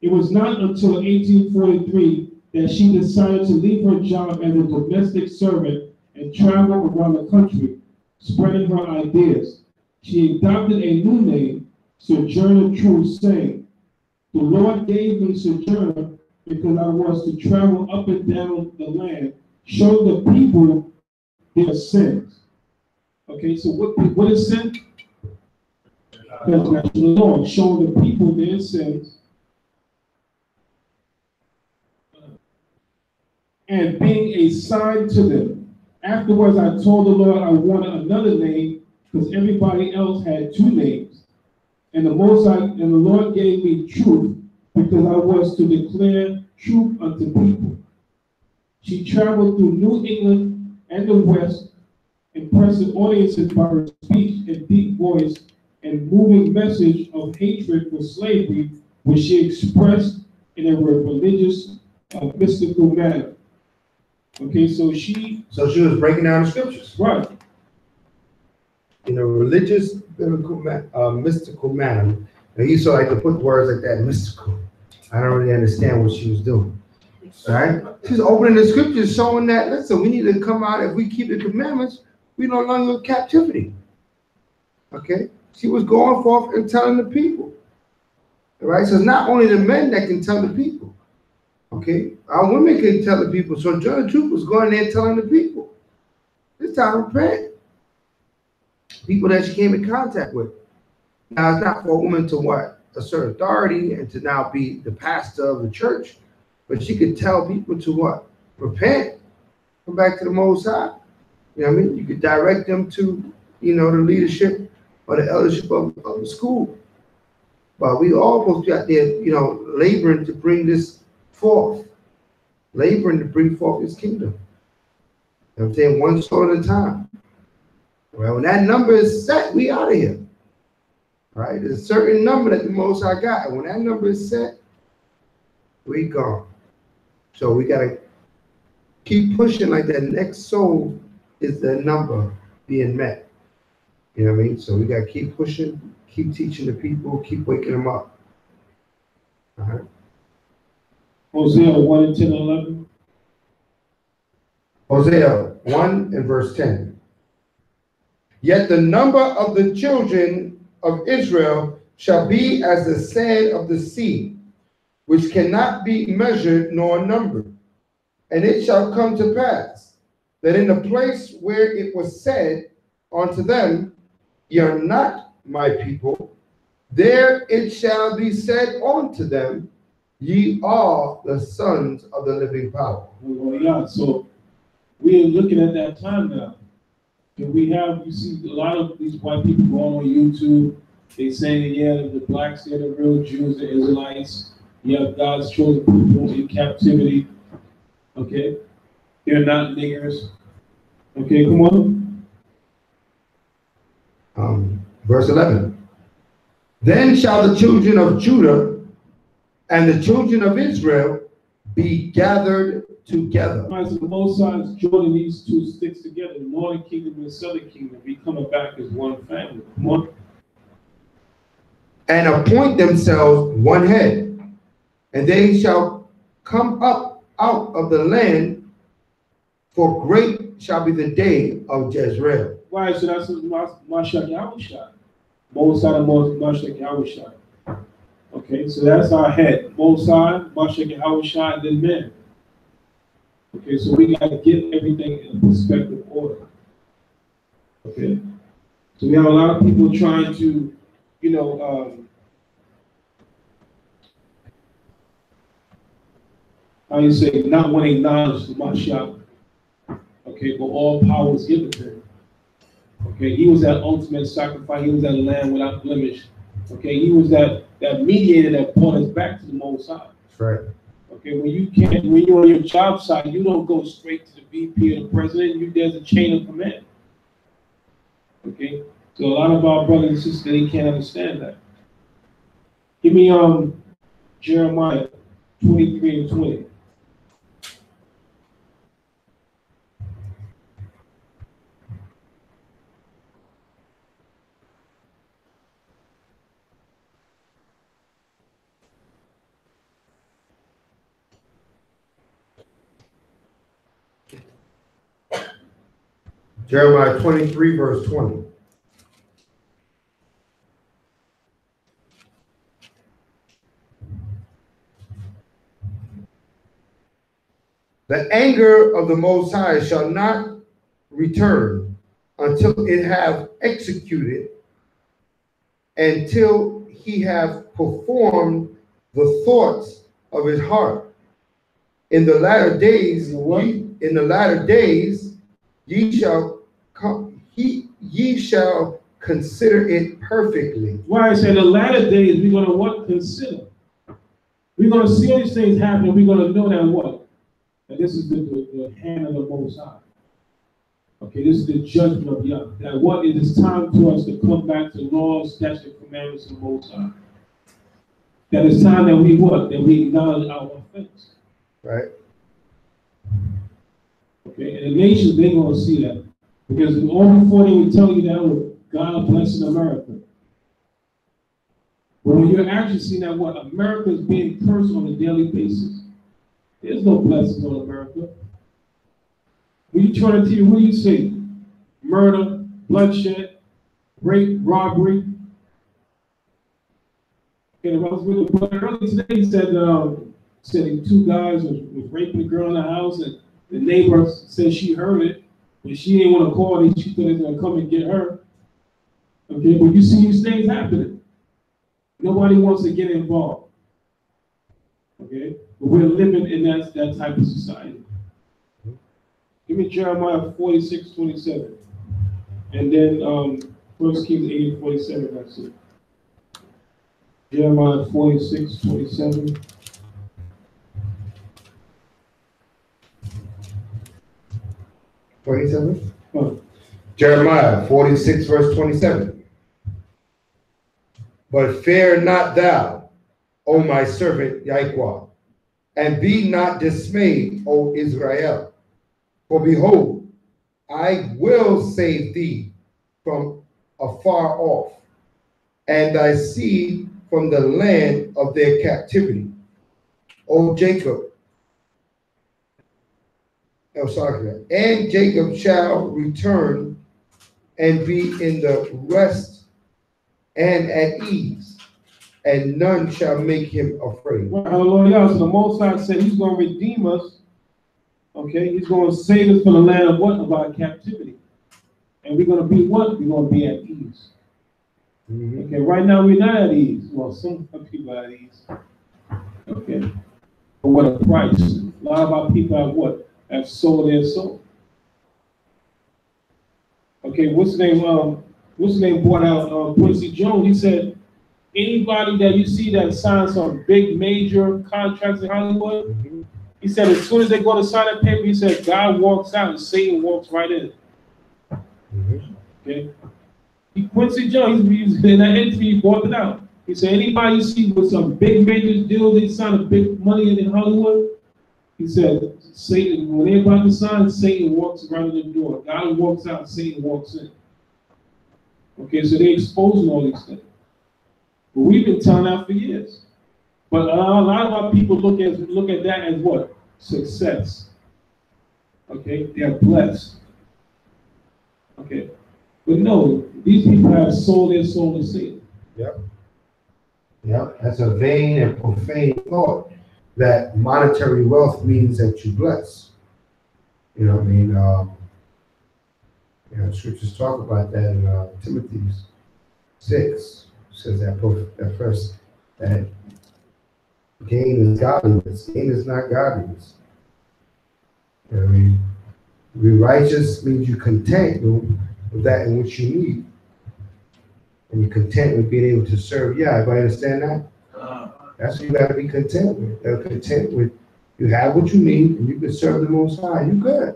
It was not until 1843 that she decided to leave her job as a domestic servant and travel around the country, spreading her ideas. She adopted a new name, Sojourner Truth, saying, "The Lord gave me Sojourner because I was to travel up and down the land, showing the people their sins." Okay, so what is sin? Transgression of the law, showing the people their sins, and being a sign to them. Afterwards, I told the Lord I wanted another name because everybody else had 2 names. And the Lord gave me Truth because I was to declare truth unto people. She traveled through New England and the West, impressing audiences by her speech and deep voice and moving message of hatred for slavery, which she expressed in a religious, mystical manner. Okay, so she was breaking down the scriptures. Right. In a religious, biblical, mystical manner. And you saw like to put words like that, mystical. I don't really understand what she was doing. All right? She's opening the scriptures, showing that, listen, we need to come out. If we keep the commandments, we no longer in captivity. Okay? She was going forth and telling the people. All right? So it's not only the men that can tell the people. Okay? Our women can tell the people. So John the Truth was going there telling the people. It's time to repent. People that she came in contact with. Now, it's not for a woman to what? Assert authority and to now be the pastor of the church. But she could tell people to what? Repent. Come back to the Most High. You know what I mean? You could direct them to, the leadership or the eldership of the school. But we all supposed to be out there, laboring to bring this forth. Laboring to bring forth his kingdom. You know what I'm saying? One soul at a time. Well, when that number is set, we out of here. All right? There's a certain number that the Most High got. And when that number is set, we gone. So we got to keep pushing like that next soul is the number being met. You know what I mean? So we got to keep pushing, keep teaching the people, keep waking them up. All right? Hosea 1 and 10 and 11. Hosea 1 and verse 10. Yet the number of the children of Israel shall be as the sand of the sea, which cannot be measured nor numbered. And it shall come to pass that in the place where it was said unto them, Ye are not my people, there it shall be said unto them, Ye are the sons of the living power. Well, yeah, so we're looking at that time now. And you see a lot of these white people going on YouTube. They saying, yeah, the blacks, they're the real Jews, the Israelites. You have God's chosen people in captivity. Okay? They're not niggers. Okay, come on. Verse 11. Then shall the children of Judah and the children of Israel be gathered together. All right, so the Most High is joining these two sticks together, the northern kingdom and the southern kingdom, be coming back as one family. Come on. And appoint themselves one head, and they shall come up out of the land, for great shall be the day of Jezreel. Right, so that's Mashiach Yahushua. Most High, Mashiach Yahushua. Okay, so that's our head. Most High, Mashiach Yahushua, and then men. Okay, so we got to get everything in perspective order. Okay, so we have a lot of people trying to, how you say, not want to acknowledge the Mashiach. Okay, but all power is given to him. Okay, he was that ultimate sacrifice. He was that lamb without blemish. Okay, he was that mediator that brought us back to the Most High. That's right. Okay, when you're on your job site, you don't go straight to the VP or the president. There's a chain of command. Okay, so a lot of our brothers and sisters, they can't understand that. Give me Jeremiah 23 and 20. Jeremiah 23, verse 20. The anger of the Most High shall not return until it have executed, until he have performed the thoughts of his heart. In the latter days, ye shall come, ye shall consider it perfectly. Why I say the latter days, we're going to what? Consider. We're going to see these things happening. We're going to know that what? That this is the hand of the Most High. Okay, this is the judgment of Yah. That what? It is time for us to come back to laws, statutes, commandments of the Most High. That it's time that we what? That we acknowledge our offense. Right. Okay, and the nations, they're going to see that. Because all before they would tell you that, God blessing America. But when you're actually seeing that what? America is being cursed on a daily basis. There's no blessings on America. When you turn to TV, what do you see? Murder, bloodshed, rape, robbery. Okay, I was with a brother earlier today. He said, two guys was raping a girl in the house, and the neighbor said she heard it, but she didn't want to call it. She thought they were going to come and get her. Okay, but you see these things happening. Nobody wants to get involved. Okay, but we're living in that type of society. Give me Jeremiah 46:27, and then 1 Kings 8:47. That's it. Jeremiah 46:27. Jeremiah 46, verse 27. But fear not thou, O my servant Yahweh, and be not dismayed, O Israel. For behold, I will save thee from afar off, and thy seed from the land of their captivity. O Jacob, and Jacob shall return and be in the rest and at ease, and none shall make him afraid. Hallelujah. So the Most High said he's going to redeem us. Okay, he's going to save us from the land of what? Of our captivity. And we're going to be what? We're going to be at ease. Okay, right now we're not at ease. Well, some people are at ease. Okay, but what a price. A lot of our people have what? Have sold their soul. Okay, what's his name brought out Quincy Jones. He said, anybody that you see that signs some big major contracts in Hollywood, he said as soon as they go to sign that paper, he said God walks out and Satan walks right in. Okay. Quincy Jones, he's in that interview, he brought it out. He said anybody you see with some big major deals, they sign a big money in Hollywood, he said Satan, when they're about to sign, Satan walks right in the door. God walks out, Satan walks in. Okay, so they're exposing all these things. But we've been telling that for years. But a lot of our people look at that as what? Success. Okay, they're blessed. Okay, but no, these people have sold their soul to Satan. Yep. Yep, that's a vain and profane thought that monetary wealth means that you bless. You know what I mean? Scriptures talk about that in Timothy 6. It says that first, that gain is godliness. Gain is not godliness. You know what I mean? To be righteous means you're content with that in which you need. And you're content with being able to serve. Yeah, everybody understand that? That's what you got to be content with. They're content with you have what you need and you can serve the Most High. You good.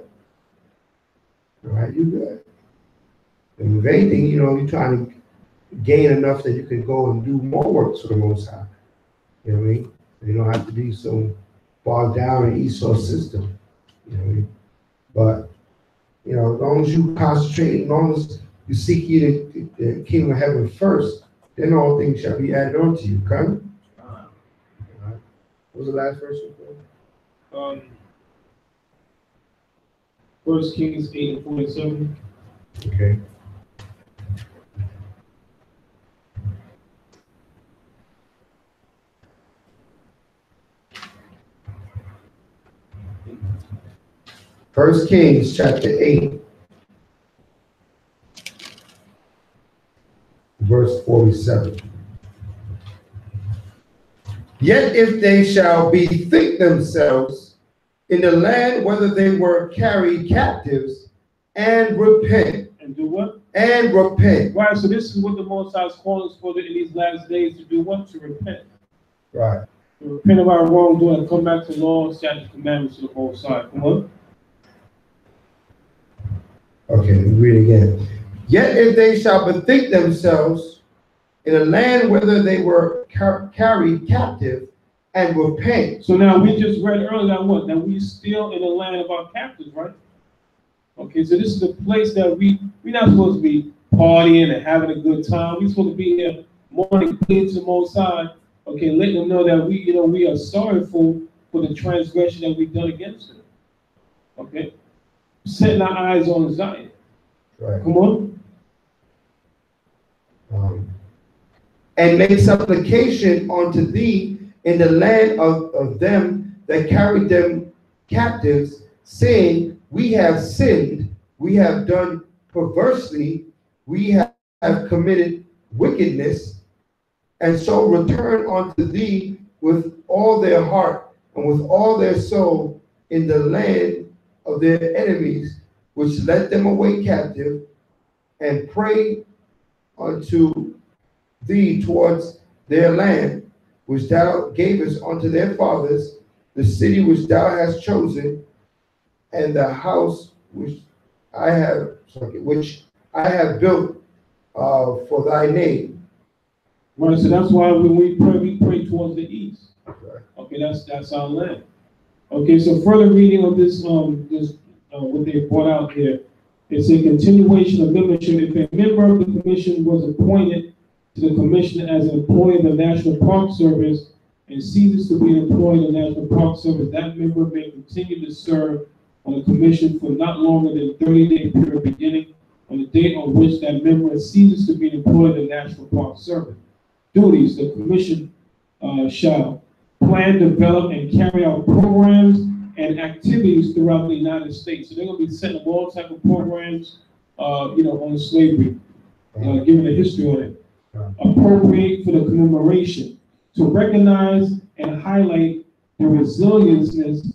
All right, you good. And with anything, you're trying to gain enough that you can go and do more works for the Most High. You know what I mean? You don't have to be so bogged down in Esau system. You know what I mean? But, as long as you concentrate, as long as you seek ye the kingdom of heaven first, then all things shall be added on to you. Come? What was the last verse? 1 Kings 8:47. Okay. First Kings chapter 8, verse 47. Yet if they shall bethink themselves in the land whether they were carried captives and repent. And do what? And repent. Right, so this is what the Most High is calling us for in these last days to do what? To repent. Right. To repent of our wrongdoing and come back to law, statutes, commandments of the Most High. Come on. Okay, let me read again. Yet if they shall bethink themselves in a land whether they were carried captive and repent. So now we just read earlier that what? That we still in the land of our captives, right? Okay, so this is a place that we're not supposed to be partying and having a good time. We're supposed to be here mourning, pleading to the Most High. Okay, letting them know that we are sorrowful for the transgression that we've done against them. Okay, setting our eyes on Zion. Right. Come on. And make supplication unto thee in the land of them that carried them captives, saying, we have sinned, we have done perversely, we have committed wickedness, and so return unto thee with all their heart and with all their soul in the land of their enemies, which led them away captive, and pray unto thee towards their land, which thou gavest unto their fathers, the city which thou hast chosen, and the house which I have built for thy name. Right, so that's why when we pray towards the east. Okay, that's our land. Okay, so further reading of this what they brought out here, it's a continuation of membership. If a member of the commission was appointed to the commission as an employee of the National Park Service and ceases to be an employee of the National Park Service, that member may continue to serve on the commission for not longer than a 30-day period beginning on the date on which that member ceases to be employed in the National Park Service. Duties: the commission shall plan, develop, and carry out programs and activities throughout the United States. So they're going to be setting up all type of programs, on slavery, given the history on it. Appropriate for the commemoration to recognize and highlight the resiliency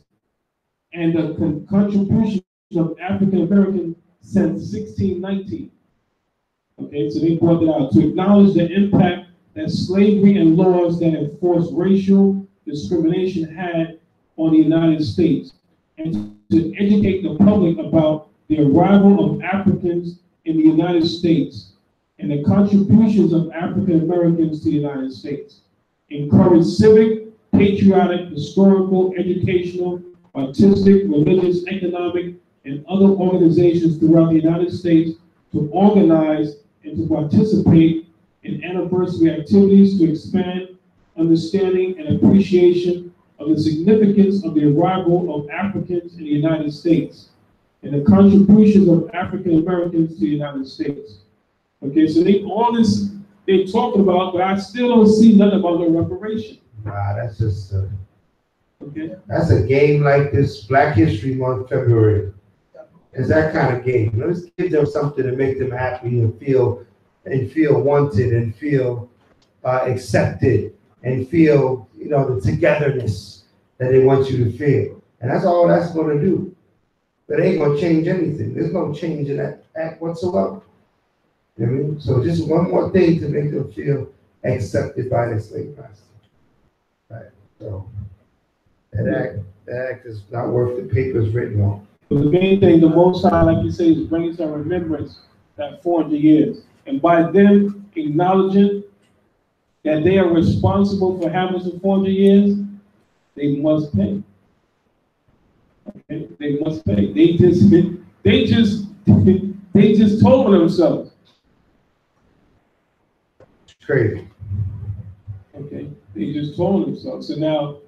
and the contributions of African Americans since 1619. Okay, so they brought that out to acknowledge the impact that slavery and laws that enforce racial discrimination had on the United States, and to educate the public about the arrival of Africans in the United States and the contributions of African Americans to the United States. Encourage civic, patriotic, historical, educational, artistic, religious, economic, and other organizations throughout the United States to organize and to participate in anniversary activities to expand understanding and appreciation of the significance of the arrival of Africans in the United States and the contributions of African Americans to the United States. Okay, so they're talking about, but I still don't see nothing about the reparation. Nah, that's just Okay. that's a game like this Black History Month, February. It's that kind of game. Let's give them something to make them happy and feel wanted and feel accepted and feel, the togetherness that they want you to feel. And that's all that's going to do. But it ain't going to change anything. There's no change in that act whatsoever. You know what I mean? So just one more thing to make them feel accepted by their slave master. Right? So that act is not worth the paper it's written on. But the main thing, the Most High, like you say, is bringing some remembrance that 400 years. And by them acknowledging that they are responsible for having some 400 years, they must pay. Okay? They must pay. They just told themselves. It's crazy. Okay, they just told themselves. So now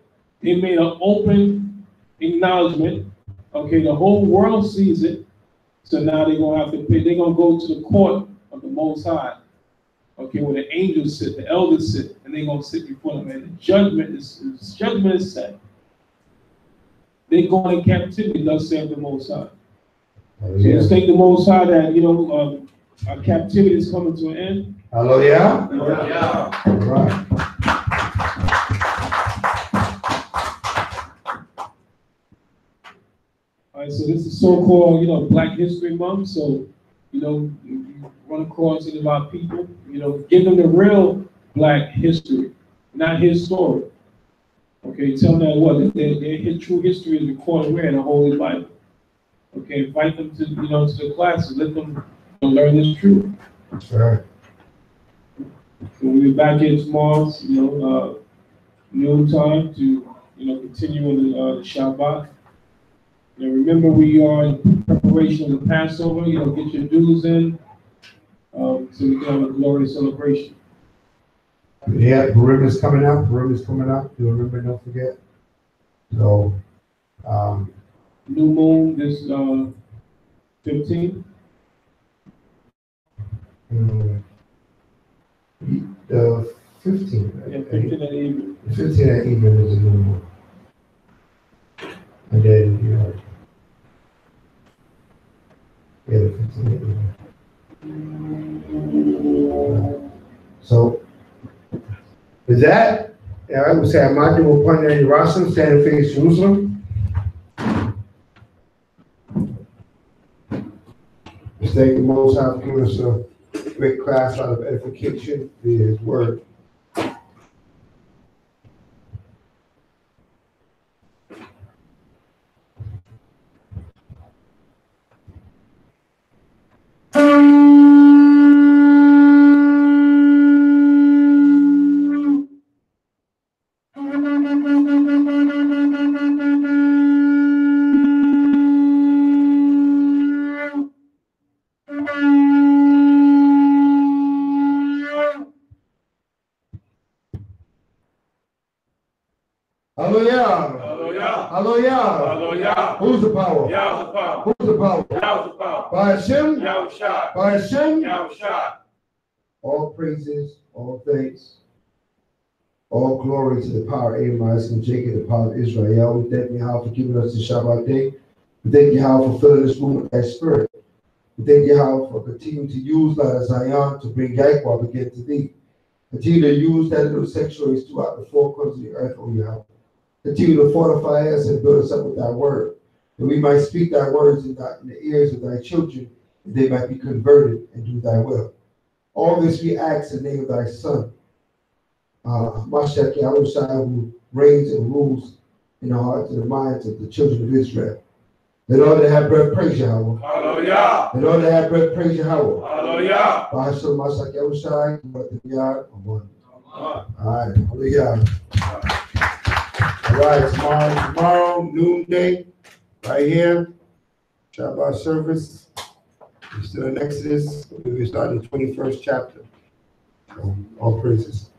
they made an open acknowledgement. Okay, the whole world sees it. So now they're gonna have to pay. They're gonna go to the court of the Most High. Okay, where the angels sit, the elders sit, and they're gonna sit before them. And the judgment is set. They're going in captivity, thus saith the Most High. So let's thank the Most High that our captivity is coming to an end. Hallelujah. Yeah. All right. All right, so this is so-called, Black History Month. So, you run across any of our people, give them the real Black history, not his story. Okay, tell them what their true history is recorded where in the Holy Bible. Okay, invite them to to the classes, let them learn this truth. That's right. So we'll be back here tomorrow, noon time to continue in the Shabbat. Remember, we are in preparation of the Passover. Get your dues in, so we can have a glorious celebration. Yeah, Purim is coming up. You remember, don't forget. So, New moon this 15th. The 15th. Yeah, 15th at evening. The 15th at evening is a new moon. And then, the 15th at evening. So, with that, I would say Amadu upon any Rasim, stand and face Jerusalem. Let's thank the Most High for giving us a great class out of edification via His Word. Hallelujah. Hallelujah. Hallelujah. Hallelujah. Who's the power? Yah's the power. Who's the power? Yah's the power. By Hashem, Yahusha. by Hashem, Yahusha. all praises, all thanks, all glory to the power of Abraham, Isaac, and Jacob, the power of Israel. We thank you, how for giving us the Shabbat day. We thank you, how for filling this room with that spirit. We thank you, how for continuing to use that Zion to bring Yahweh again to thee. Continue to use that little sanctuaries throughout the four corners of the earth, O Yahweh. Continue to fortify us and build us up with thy word, that we might speak thy words in the ears of thy children, that they might be converted and do thy will. All this we ask in the name of thy Son, Mashiach Yahushua, who reigns and rules in the hearts and the minds of the children of Israel. Let all that have breath praise Yahweh. Hallelujah. Let all that have breath praise Yahweh. Hallelujah. Bahasham Mashiach Yahushua, Amen. All right, hallelujah. All right, tomorrow, noonday, right here, Shabbat service. We're still in Exodus. We're starting the 21st chapter. All praises.